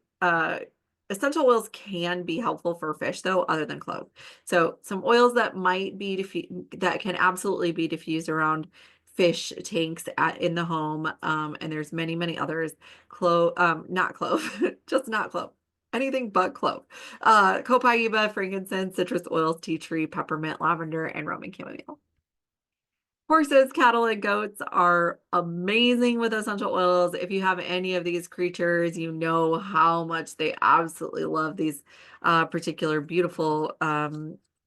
essential oils can be helpful for fish though, other than clove. So some oils that might be that can absolutely be diffused around fish tanks in the home. And there's many, many others. Not clove, just not clove. Anything but clove. Copaiba, frankincense, citrus oils, tea tree, peppermint, lavender, and Roman chamomile. Horses, cattle, and goats are amazing with essential oils. If you have any of these creatures, you know how much they absolutely love these particular beautiful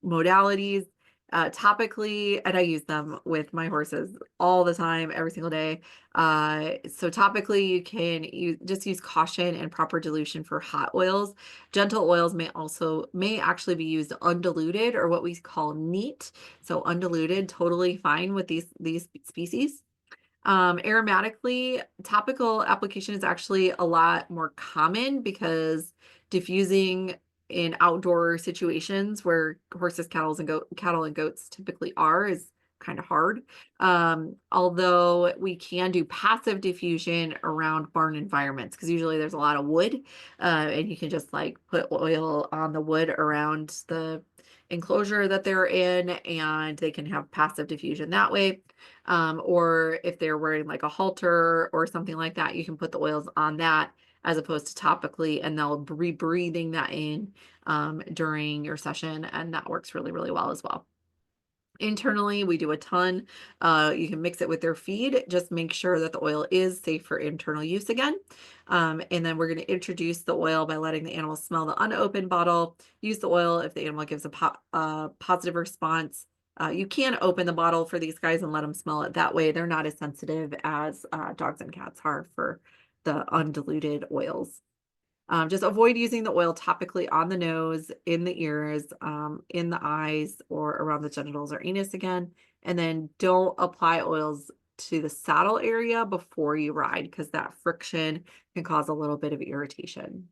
modalities. Topically, and I use them with my horses all the time, every single day. So topically, you just use caution and proper dilution for hot oils. Gentle oils may actually be used undiluted, or what we call neat. So undiluted, totally fine with these species. Aromatically, topical application is actually a lot more common because diffusing in outdoor situations where horses, cattle and goats typically are is kind of hard. Although we can do passive diffusion around barn environments because usually there's a lot of wood, and you can just like put oil on the wood around the enclosure that they're in, and they can have passive diffusion that way. Or if they're wearing like a halter or something like that, you can put the oils on that as opposed to topically, and they'll be breathing that in during your session, and that works really, really well as well. Internally, we do a ton. You can mix it with their feed. Just make sure that the oil is safe for internal use again. And then we're going to introduce the oil by letting the animal smell the unopened bottle. Use the oil if the animal gives a positive response. You can open the bottle for these guys and let them smell it. That way, they're not as sensitive as dogs and cats are for the undiluted oils. Just avoid using the oil topically on the nose, in the ears, in the eyes, or around the genitals or anus again. And then don't apply oils to the saddle area before you ride because that friction can cause a little bit of irritation.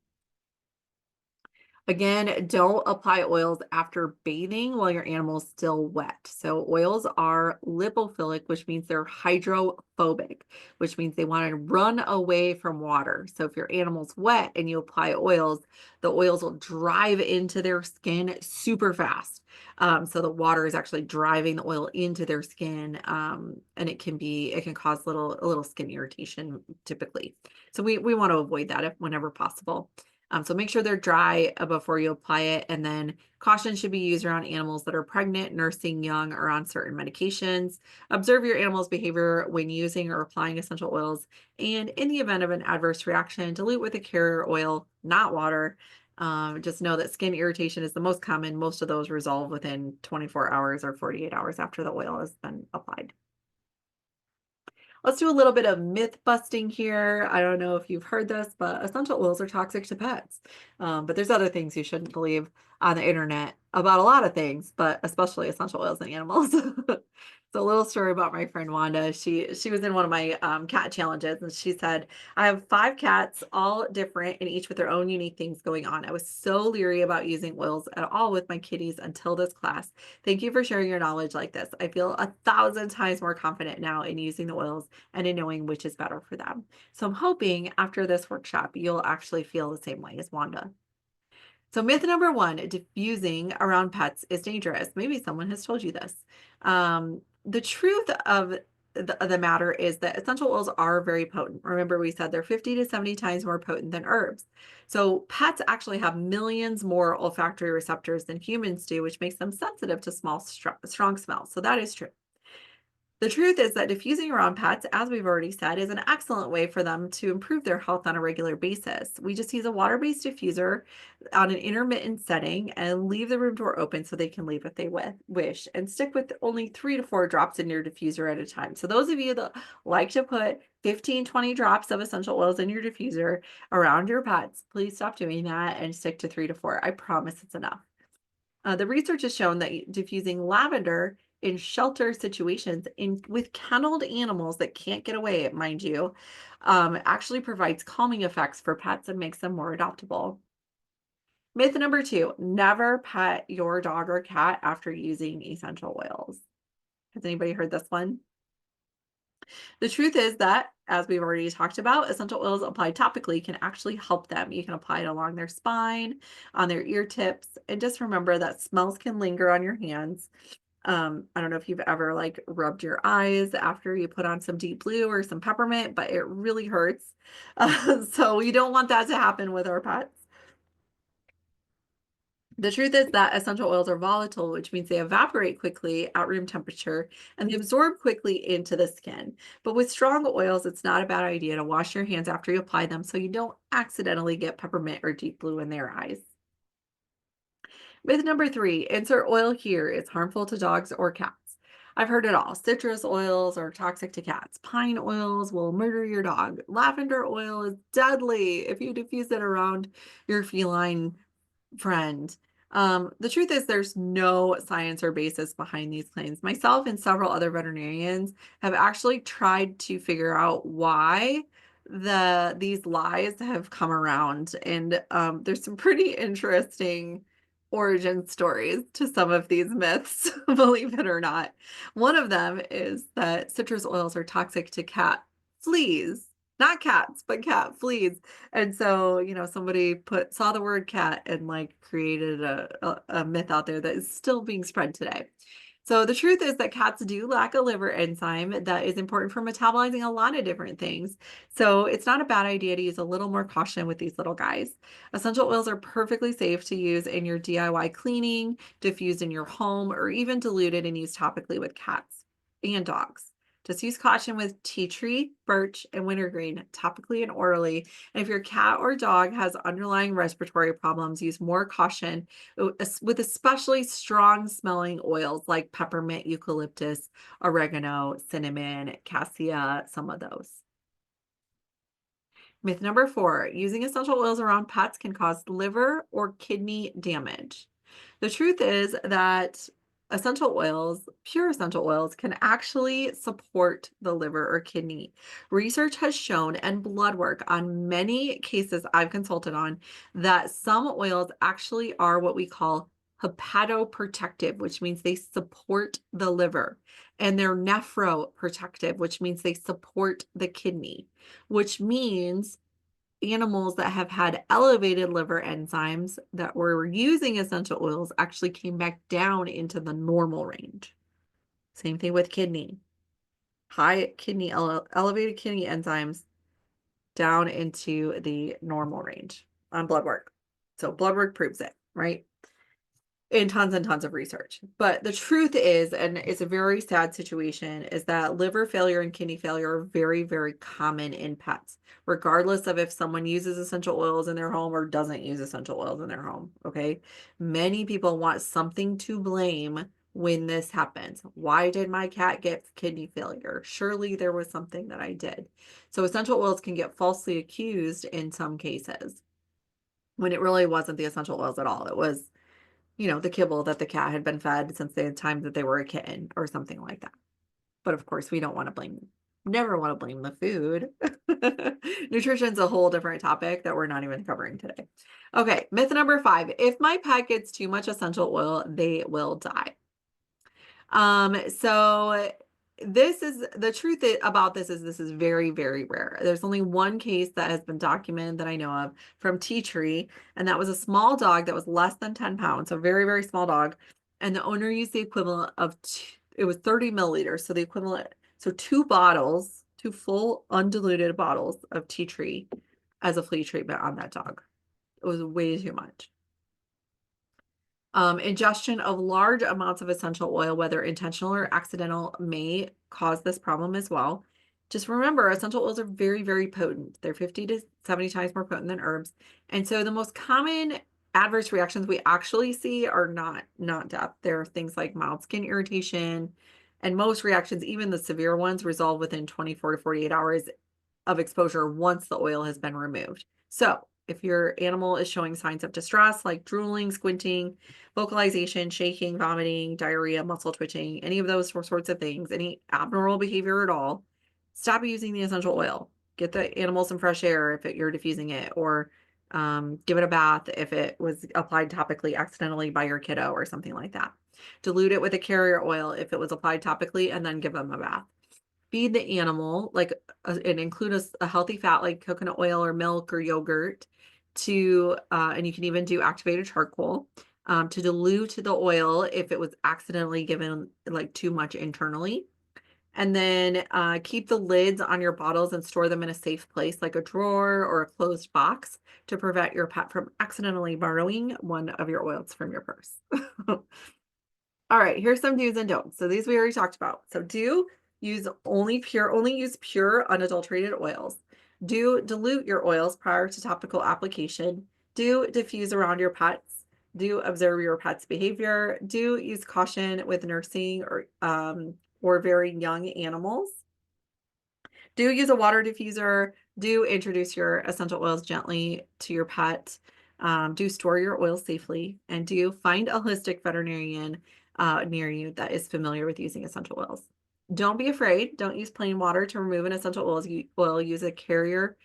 Again, don't apply oils after bathing while your animal is still wet. So oils are lipophilic, which means they're hydrophobic, which means they want to run away from water. So if your animal's wet and you apply oils, the oils will drive into their skin super fast. So the water is actually driving the oil into their skin, and it can cause a little skin irritation typically. So we want to avoid that whenever possible. So make sure they're dry before you apply it. And then caution should be used around animals that are pregnant, nursing young, or on certain medications. Observe your animal's behavior when using or applying essential oils. And in the event of an adverse reaction, dilute with a carrier oil, not water. Just know that skin irritation is the most common. Most of those resolve within 24 hours or 48 hours after the oil has been applied. Let's do a little bit of myth busting here. I don't know if you've heard this, but essential oils are toxic to pets. But there's other things you shouldn't believe on the internet about a lot of things, but especially essential oils and animals. So a little story about my friend Wanda. She was in one of my cat challenges, and she said, "I have 5 cats, all different, and each with their own unique things going on. I was so leery about using oils at all with my kitties until this class. Thank you for sharing your knowledge like this. I feel 1,000 times more confident now in using the oils and in knowing which is better for them." So I'm hoping after this workshop, you'll actually feel the same way as Wanda. So myth number one, diffusing around pets is dangerous. Maybe someone has told you this. The truth of the matter is that essential oils are very potent. Remember, we said they're 50 to 70 times more potent than herbs. So pets actually have millions more olfactory receptors than humans do, which makes them sensitive to small, strong smells. So that is true. The truth is that diffusing around pets, as we've already said, is an excellent way for them to improve their health on a regular basis. We just use a water-based diffuser on an intermittent setting and leave the room door open so they can leave if they wish, and stick with only 3 to 4 drops in your diffuser at a time. So those of you that like to put 15, 20 drops of essential oils in your diffuser around your pets, please stop doing that and stick to 3 to 4. I promise it's enough. The research has shown that diffusing lavender in shelter situations with kenneled animals that can't get away, mind you, actually provides calming effects for pets and makes them more adoptable. Myth number 2, never pet your dog or cat after using essential oils. Has anybody heard this one? The truth is that, as we've already talked about, essential oils applied topically can actually help them. You can apply it along their spine, on their ear tips, and just remember that smells can linger on your hands. I don't know if you've ever like rubbed your eyes after you put on some deep blue or some peppermint, but it really hurts. So we don't want that to happen with our pets. The truth is that essential oils are volatile, which means they evaporate quickly at room temperature and they absorb quickly into the skin. But with strong oils, it's not a bad idea to wash your hands after you apply them so you don't accidentally get peppermint or deep blue in their eyes. Myth number 3, insert oil here is harmful to dogs or cats. I've heard it all. Citrus oils are toxic to cats. Pine oils will murder your dog. Lavender oil is deadly if you diffuse it around your feline friend. The truth is there's no science or basis behind these claims. Myself and several other veterinarians have actually tried to figure out why these lies have come around, and there's some pretty interesting origin stories to some of these myths, believe it or not. One of them is that citrus oils are toxic to cat fleas, not cats, but cat fleas. And so, somebody saw the word cat and like created a myth out there that is still being spread today. So the truth is that cats do lack a liver enzyme that is important for metabolizing a lot of different things. So it's not a bad idea to use a little more caution with these little guys. Essential oils are perfectly safe to use in your DIY cleaning, diffused in your home, or even diluted and used topically with cats and dogs. Just use caution with tea tree, birch, and wintergreen, topically and orally. And if your cat or dog has underlying respiratory problems, use more caution with especially strong smelling oils like peppermint, eucalyptus, oregano, cinnamon, cassia, some of those. Myth number 4, using essential oils around pets can cause liver or kidney damage. The truth is that essential oils, pure essential oils, can actually support the liver or kidney. Research has shown, and blood work on many cases I've consulted on, that some oils actually are what we call hepatoprotective, which means they support the liver, and they're nephroprotective, which means they support the kidney, which means animals that have had elevated liver enzymes that were using essential oils actually came back down into the normal range. Same thing with kidney. High kidney, elevated kidney enzymes down into the normal range on blood work. So blood work proves it, right? In tons and tons of research. But the truth is, and it's a very sad situation, is that liver failure and kidney failure are very, very common in pets, regardless of if someone uses essential oils in their home or doesn't use essential oils in their home. Okay. Many people want something to blame when this happens. Why did my cat get kidney failure? Surely there was something that I did. So essential oils can get falsely accused in some cases when it really wasn't the essential oils at all. It was, the kibble that the cat had been fed since the time that they were a kitten or something like that. But of course, we don't want to blame, never want to blame the food. Nutrition's a whole different topic that we're not even covering today. Okay, myth number 5. If my pet gets too much essential oil, they will die. So this is the truth about this is very, very rare. There's only one case that has been documented that I know of from tea tree, and that was a small dog that was less than 10 pounds, so very, very small dog. And the owner used the equivalent of, it was 30 milliliters. So the equivalent, so 2 full undiluted bottles of tea tree as a flea treatment on that dog. It was way too much. Ingestion of large amounts of essential oil, whether intentional or accidental, may cause this problem as well. Just remember, essential oils are very, very potent. They're 50 to 70 times more potent than herbs. And so the most common adverse reactions we actually see are not death. There are things like mild skin irritation, and most reactions, even the severe ones, resolve within 24 to 48 hours of exposure once the oil has been removed. So if your animal is showing signs of distress like drooling, squinting, vocalization, shaking, vomiting, diarrhea, muscle twitching, any of those sorts of things, any abnormal behavior at all, stop using the essential oil. Get the animal some fresh air if you're diffusing it, or give it a bath if it was applied topically accidentally by your kiddo or something like that. Dilute it with a carrier oil if it was applied topically, and then give them a bath. Feed the animal, and include a healthy fat like coconut oil or milk or yogurt and you can even do activated charcoal to dilute the oil if it was accidentally given like too much internally. And then keep the lids on your bottles and store them in a safe place like a drawer or a closed box to prevent your pet from accidentally borrowing one of your oils from your purse. All right, here's some do's and don'ts. So these we already talked about. So only use pure unadulterated oils. Do dilute your oils prior to topical application. Do diffuse around your pets. Do observe your pet's behavior. Do use caution with nursing or very young animals. Do use a water diffuser. Do introduce your essential oils gently to your pet. Do store your oils safely, and do find a holistic veterinarian near you that is familiar with using essential oils. Don't be afraid. Don't use plain water to remove an essential oil. Use a carrier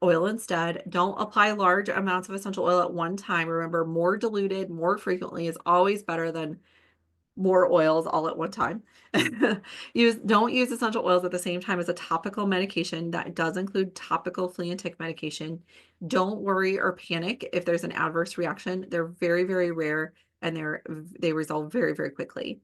oil instead. Don't apply large amounts of essential oil at one time. Remember, more diluted, more frequently is always better than more oils all at one time. Don't use essential oils at the same time as a topical medication. That does include topical flea and tick medication. Don't worry or panic if there's an adverse reaction. They're very, very rare, and they resolve very, very quickly.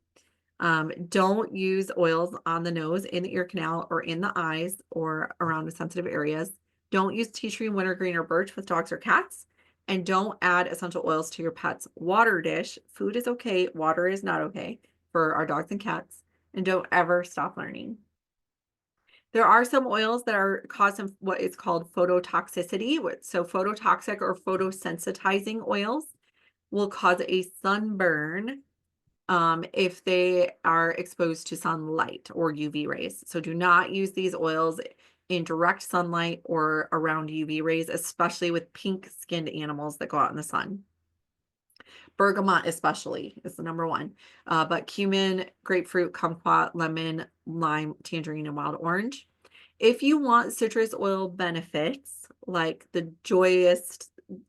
Don't use oils on the nose, in the ear canal, or in the eyes, or around the sensitive areas. Don't use tea tree, wintergreen, or birch with dogs or cats. And don't add essential oils to your pet's water dish. Food is okay, water is not okay for our dogs and cats. And don't ever stop learning. There are some oils that are causing what is called phototoxicity. So phototoxic or photosensitizing oils will cause a sunburn if they are exposed to sunlight or UV rays. So do not use these oils in direct sunlight or around UV rays, especially with pink-skinned animals that go out in the sun. Bergamot especially is the number one. But cumin, grapefruit, kumquat, lemon, lime, tangerine, and wild orange. If you want citrus oil benefits, like the joyous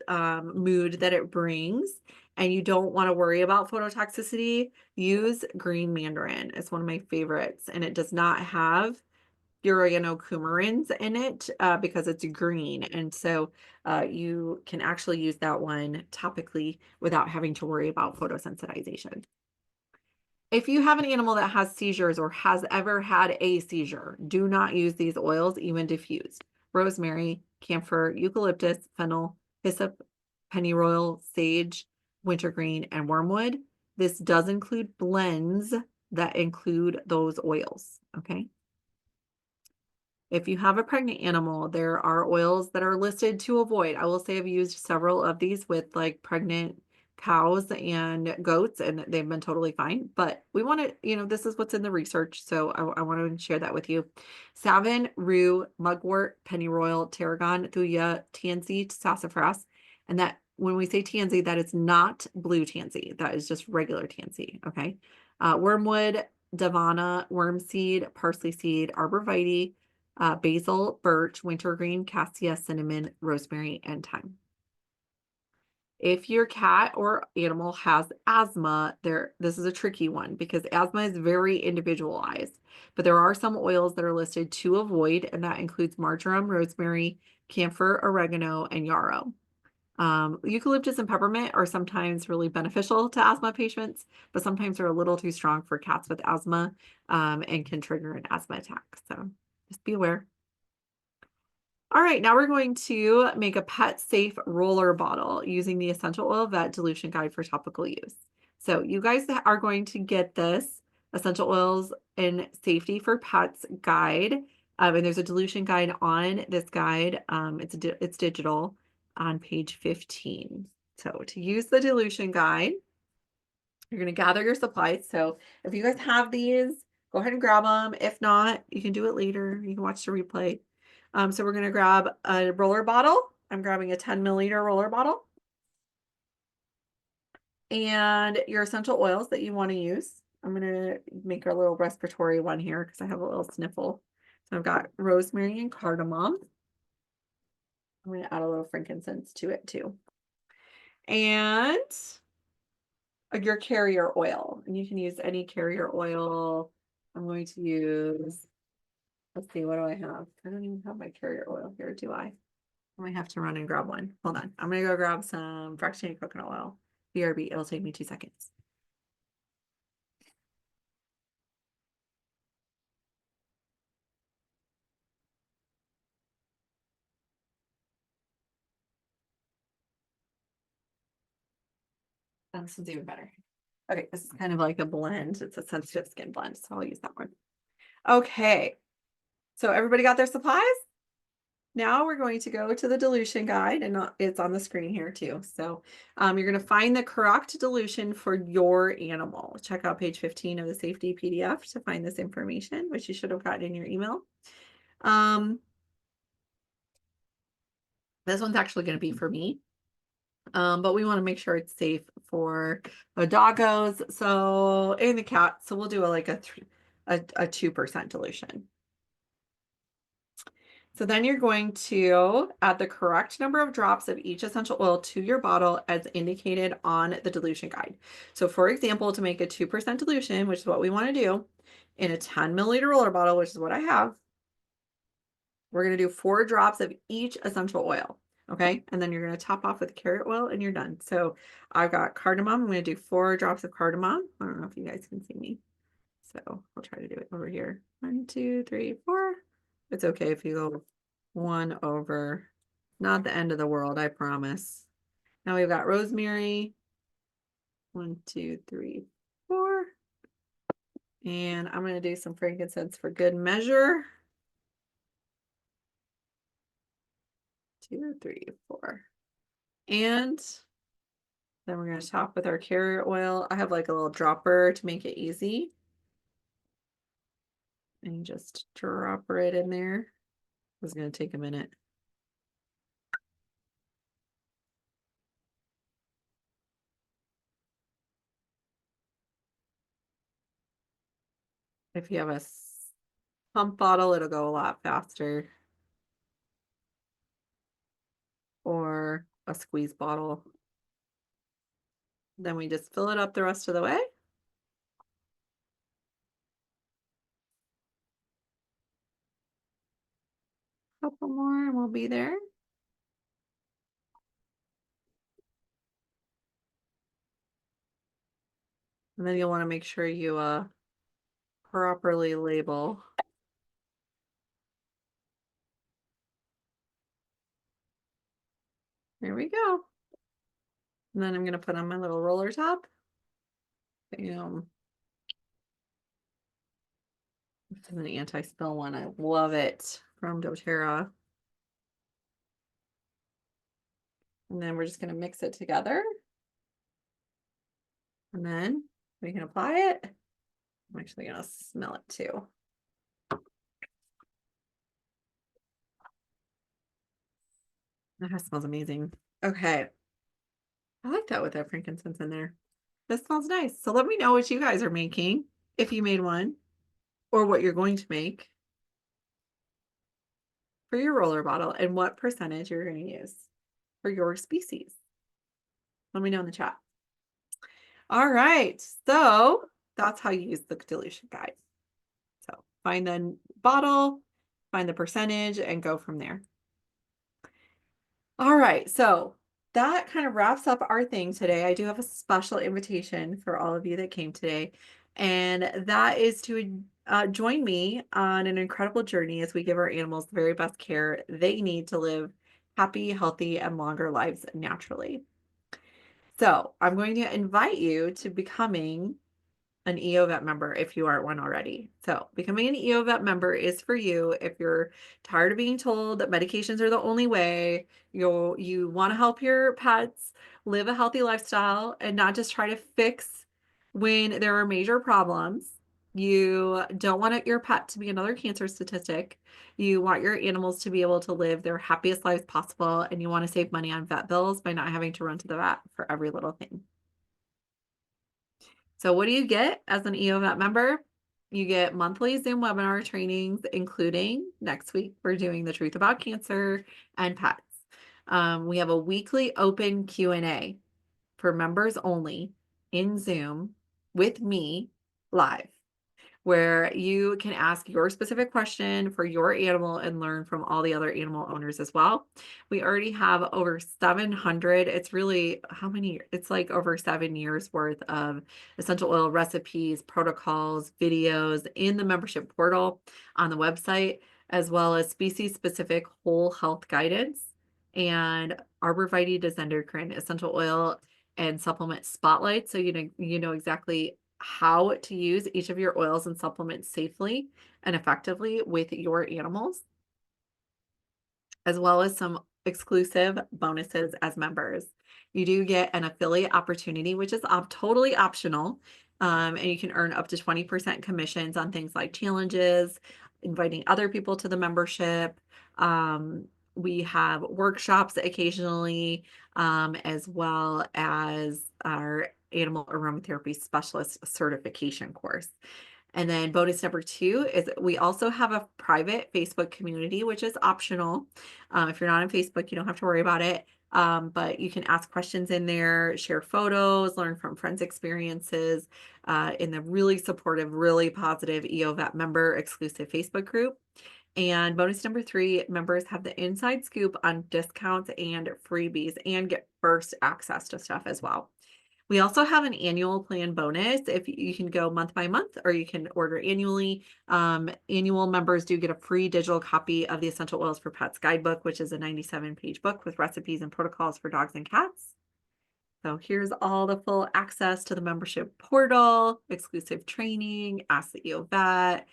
mood that it brings, and you don't want to worry about phototoxicity, use green mandarin. It's one of my favorites, and it does not have coumarins in it because it's green. And so you can actually use that one topically without having to worry about photosensitization. If you have an animal that has seizures or has ever had a seizure, do not use these oils, even diffused. Rosemary, camphor, eucalyptus, fennel, hyssop, pennyroyal, sage, wintergreen, and wormwood. This does include blends that include those oils, okay? If you have a pregnant animal, there are oils that are listed to avoid. I will say I've used several of these with like pregnant cows and goats, and they've been totally fine. But we want to, this is what's in the research. So I want to share that with you. Savin, rue, mugwort, pennyroyal, tarragon, thuya, tansy, sassafras. And that when we say tansy, that is not blue tansy. That is just regular tansy. Okay. Wormwood, davana, wormseed, parsley seed, arborvitae, basil, birch, wintergreen, cassia, cinnamon, rosemary, and thyme. If your cat or animal has asthma, this is a tricky one because asthma is very individualized. But there are some oils that are listed to avoid, and that includes marjoram, rosemary, camphor, oregano, and yarrow. Eucalyptus and peppermint are sometimes really beneficial to asthma patients, but sometimes they're a little too strong for cats with asthma and can trigger an asthma attack. So just be aware. All right, now we're going to make a pet safe roller bottle using the Essential Oil Vet Dilution Guide for topical use. So you guys are going to get this Essential Oils and Safety for Pets guide. And there's a dilution guide on this guide. It's digital on page 15. So to use the dilution guide, you're going to gather your supplies. So if you guys have these, go ahead and grab them. If not, you can do it later. You can watch the replay. So we're going to grab a roller bottle. I'm grabbing a 10 milliliter roller bottle. And your essential oils that you want to use. I'm going to make a little respiratory one here because I have a little sniffle. So I've got rosemary and cardamom. I'm going to add a little frankincense to it too. And your carrier oil. And you can use any carrier oil. I'm going to use, let's see, what do I have? I don't even have my carrier oil here, do I? I might have to run and grab one. Hold on. I'm going to go grab some fractionated coconut oil. BRB. It'll take me 2 seconds. Oh, this is even better. Okay, this is kind of like a blend. It's a sensitive skin blend, so I'll use that one. Okay, so everybody got their supplies? Now we're going to go to the dilution guide, and it's on the screen here too. So you're going to find the correct dilution for your animal. Check out page 15 of the safety PDF to find this information, which you should have gotten in your email. This one's actually going to be for me. But we want to make sure it's safe for the doggos, and the cat. So we'll do a 2% dilution. So then you're going to add the correct number of drops of each essential oil to your bottle as indicated on the dilution guide. So for example, to make a 2% dilution, which is what we want to do, in a 10 milliliter roller bottle, which is what I have, we're going to do 4 drops of each essential oil. Okay, and then you're going to top off with carrot oil and you're done. So I've got cardamom. I'm going to do 4 drops of cardamom. I don't know if you guys can see me. So I'll try to do it over here. 1, 2, 3, 4. It's okay if you go 1 over. Not the end of the world, I promise. Now we've got rosemary. 1, 2, 3, 4. And I'm going to do some frankincense for good measure. 2, 3, 4. And then we're going to top with our carrot oil. I have like a little dropper to make it easy. And just drop right in there. It's going to take a minute. If you have a pump bottle, it'll go a lot faster. Or a squeeze bottle. Then we just fill it up the rest of the way. Couple more and we'll be there. And then you'll want to make sure you properly label. There we go. And then I'm going to put on my little roller top. Bam. This is an anti-spill one. I love it from doTERRA. And then we're just going to mix it together. And then we can apply it. I'm actually going to smell it too. That smells amazing. Okay. I like that with that frankincense in there. This smells nice. So let me know what you guys are making, if you made one, or what you're going to make for your roller bottle and what percentage you're going to use for your species. Let me know in the chat. All right. So that's how you use the dilution guide. So find the bottle, find the percentage, and go from there. All right. So that kind of wraps up our thing today. I do have a special invitation for all of you that came today, and that is to join me on an incredible journey as we give our animals the very best care they need to live happy, healthy, and longer lives naturally. So I'm going to invite you to becoming an EOVET member if you aren't one already. So becoming an EOVET member is for you if you're tired of being told that medications are the only way, you want to help your pets live a healthy lifestyle and not just try to fix when there are major problems. You don't want your pet to be another cancer statistic. You want your animals to be able to live their happiest lives possible, and you want to save money on vet bills by not having to run to the vet for every little thing. So what do you get as an EOVET member? You get monthly Zoom webinar trainings, including next week, we're doing the truth about cancer and pets. We have a weekly open Q&A for members only in Zoom with me live, where you can ask your specific question for your animal and learn from all the other animal owners as well. We already have over 700. It's really how many? It's like over 7 years worth of essential oil recipes, protocols, videos in the membership portal on the website, as well as species specific whole health guidance and arborvitae endocrine essential oil and supplement spotlight. So you know exactly how to use each of your oils and supplements safely and effectively with your animals, as well as some exclusive bonuses as members. You do get an affiliate opportunity, which is totally optional. And you can earn up to 20% commissions on things like challenges, inviting other people to the membership. We have workshops occasionally, as well as our animal aromatherapy specialist certification course. And then bonus number 2 is we also have a private Facebook community, which is optional. If you're not on Facebook, you don't have to worry about it. But you can ask questions in there, share photos, learn from friends' experiences in the really supportive, really positive EOVET member exclusive Facebook group. And bonus number 3, members have the inside scoop on discounts and freebies and get first access to stuff as well. We also have an annual plan bonus. If you can go month by month or you can order annually. Annual members do get a free digital copy of the Essential Oils for Pets guidebook, which is a 97-page book with recipes and protocols for dogs and cats. So here's all the full access to the membership portal, exclusive training, Ask the EOVET,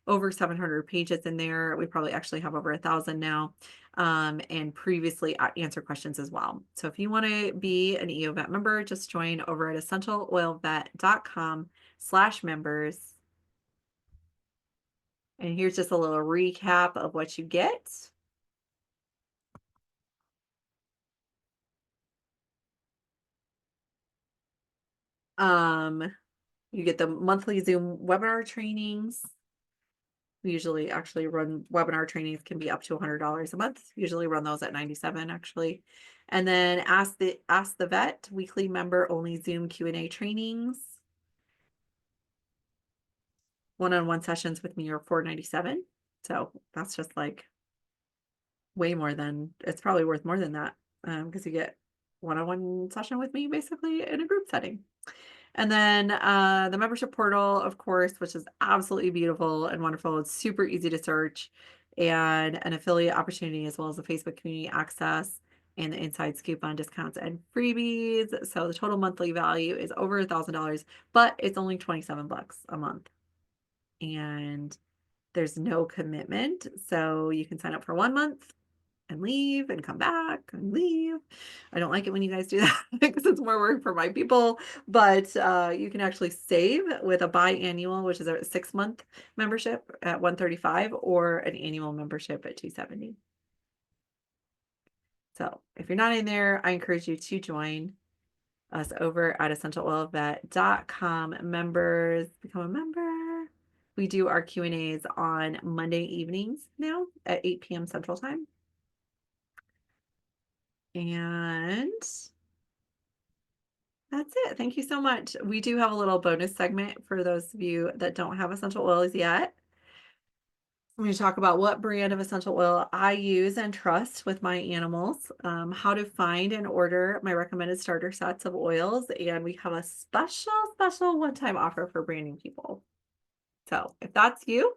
over 700 pages in there. We probably actually have over 1,000 now, and previously answer questions as well. So if you want to be an EOVET member, just join over at essentialoilvet.com/members. And here's just a little recap of what you get. You get the monthly Zoom webinar trainings. We usually actually run webinar trainings, can be up to $100 a month. Usually run those at 97 actually. And then Ask the Vet weekly member only Zoom Q&A trainings. One-on-one sessions with me are $497. So that's just like way more than, it's probably worth more than that, because you get one-on-one session with me basically in a group setting. And then the membership portal, of course, which is absolutely beautiful and wonderful. It's super easy to search, and an affiliate opportunity, as well as the Facebook community access and the inside scoop on discounts and freebies. So the total monthly value is over $1,000, but it's only 27 bucks a month. And there's no commitment. So you can sign up for 1 month and leave and come back and leave. I don't like it when you guys do that because it's more work for my people, but you can actually save with a biannual, which is a 6-month membership at $135, or an annual membership at $270. So if you're not in there, I encourage you to join us over at essentialoilvet.com. Members, become a member. We do our Q&As on Monday evenings now at 8 p.m. Central Time. And that's it. Thank you so much. We do have a little bonus segment for those of you that don't have essential oils yet. I'm going to talk about what brand of essential oil I use and trust with my animals, how to find and order my recommended starter sets of oils, and we have a special one-time offer for branding people. So if that's you,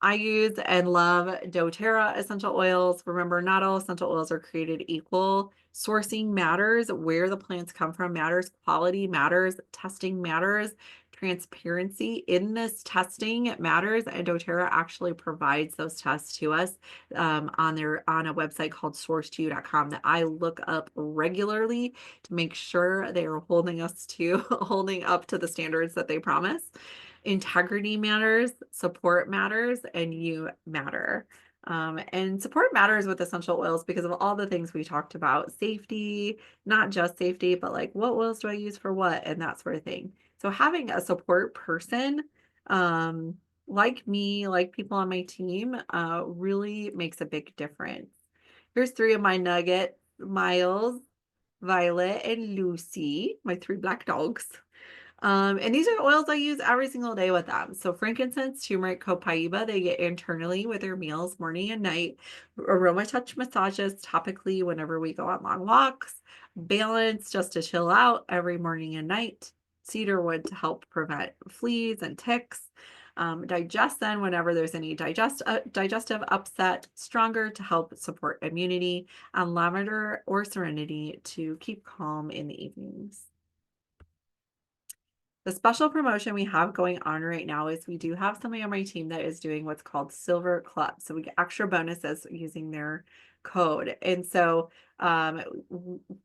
I use and love doTERRA essential oils. Remember, not all essential oils are created equal. Sourcing matters. Where the plants come from matters. Quality matters. Testing matters. Transparency in this testing matters. And doTERRA actually provides those tests to us on a website called sourcetoyou.com that I look up regularly to make sure they are holding up to the standards that they promise. Integrity matters, support matters, and you matter. And support matters with essential oils because of all the things we talked about. Safety, not just safety, but like what oils do I use for what, and that sort of thing. So having a support person, like me, like people on my team, really makes a big difference. Here's 3 of my nuggets: Miles, Violet, and Lucy, my 3 black dogs. And these are oils I use every single day with them. So frankincense, turmeric, copaiba, they get internally with their meals morning and night. Aroma touch massages topically whenever we go on long walks. Balance just to chill out every morning and night. Cedarwood to help prevent fleas and ticks. Digestin whenever there's any digestive upset. Stronger to help support immunity. And lavender or serenity to keep calm in the evenings. The special promotion we have going on right now is we do have somebody on my team that is doing what's called Silver Club. So we get extra bonuses using their code. And so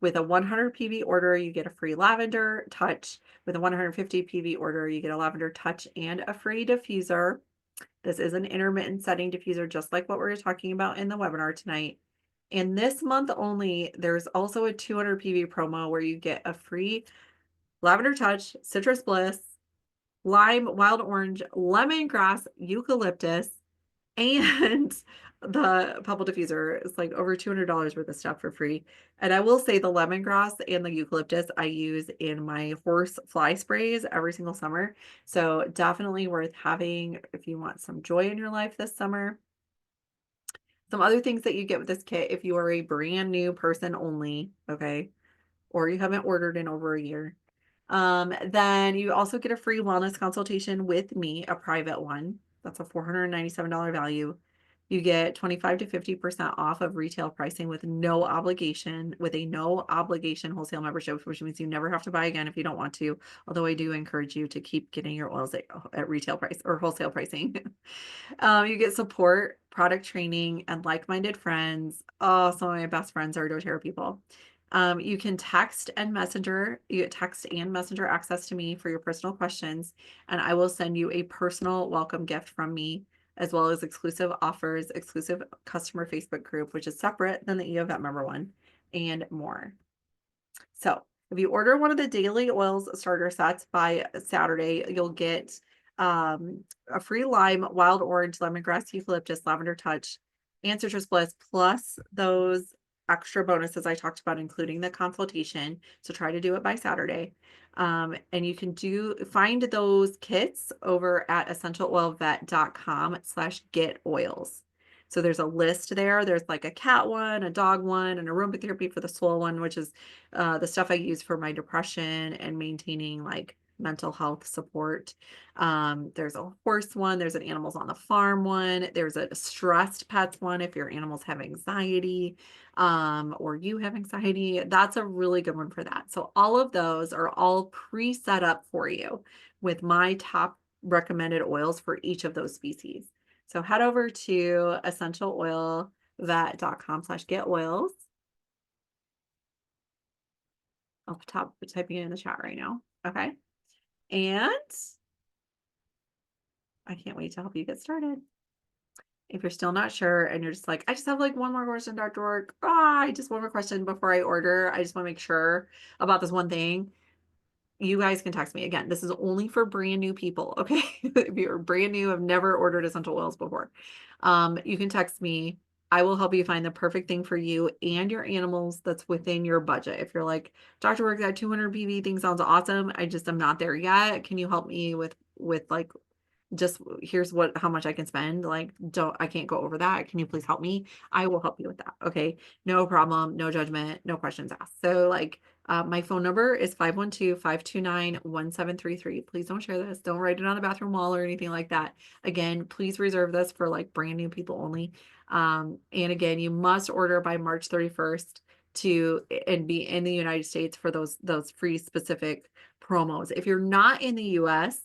with a 100 PV order, you get a free lavender touch. With a 150 PV order, you get a lavender touch and a free diffuser. This is an intermittent setting diffuser, just like what we were talking about in the webinar tonight. And this month only, there's also a 200 PV promo where you get a free lavender touch, citrus bliss, lime, wild orange, lemongrass, eucalyptus, and the purple diffuser. Is like over $200 worth of stuff for free. And I will say the lemongrass and the eucalyptus I use in my horse fly sprays every single summer. So definitely worth having if you want some joy in your life this summer. Some other things that you get with this kit if you are a brand new person only, okay, or you haven't ordered in over a year. Then you also get a free wellness consultation with me, a private one. That's a $497 value. You get 25 to 50% off of retail pricing with no obligation, with a no obligation wholesale membership, which means you never have to buy again if you don't want to. Although I do encourage you to keep getting your oils at retail price or wholesale pricing. You get support, product training, and like-minded friends. Oh, some of my best friends are doTERRA people. You can you get text and messenger access to me for your personal questions, and I will send you a personal welcome gift from me, as well as exclusive offers, exclusive customer Facebook group, which is separate than the EOVet member one, and more. So If you order one of the daily oils starter sets by Saturday, you'll get a free lime, wild orange, lemongrass, eucalyptus, lavender touch, and citrus bliss, plus those extra bonuses I talked about, including the consultation. So try to do it by Saturday. And you can find those kits over at essentialoilvet.com/get oils. So there's a list there. There's like a cat one, a dog one, an aromatherapy for the soul one, which is the stuff I use for my depression and maintaining like mental health support. There's a horse one, there's an animals on the farm one, there's a stressed pets one if your animals have anxiety, or you have anxiety. That's a really good one for that. So all of those are all pre-set up for you with my top recommended oils for each of those species. So head over to essentialoilvet.com/get oils. I'll typing it in the chat right now. Okay. And I can't wait to help you get started. If you're still not sure and you're just like, I just have like one more question, Dr. Roark. I just one more question before I order. I just want to make sure about this one thing. You guys can text me again. This is only for brand new people. Okay. If you're brand new, have never ordered essential oils before. You can text me. I will help you find the perfect thing for you and your animals that's within your budget. If you're like, Dr. Work, that 200 PV thing sounds awesome. I just am not there yet. Can you help me with like just here's how much I can spend. Like, I can't go over that. Can you please help me? I will help you with that. Okay. No problem. No judgment. No questions asked. So like, my phone number is 512-529-1733. Please don't share this. Don't write it on the bathroom wall or anything like that. Again, please reserve this for like brand new people only. And again, you must order by March 31st and be in the United States for those free specific promos. If you're not in the US,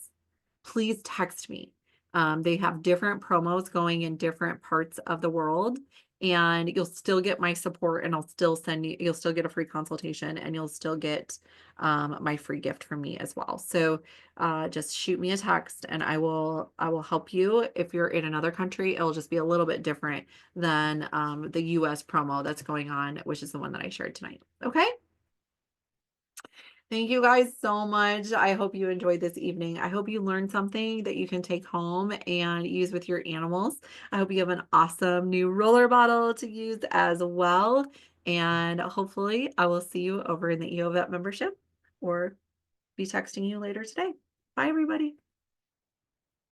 please text me. They have different promos going in different parts of the world, and you'll still get my support, and I'll still you'll still get a free consultation, and you'll still get my free gift from me as well. So just shoot me a text and I will help you. If you're in another country, it'll just be a little bit different than the US promo that's going on, which is the one that I shared tonight. Okay. Thank you guys so much. I hope you enjoyed this evening. I hope you learned something that you can take home and use with your animals. I hope you have an awesome new roller bottle to use as well. And hopefully I will see you over in the EOVet membership or be texting you later today. Bye, everybody.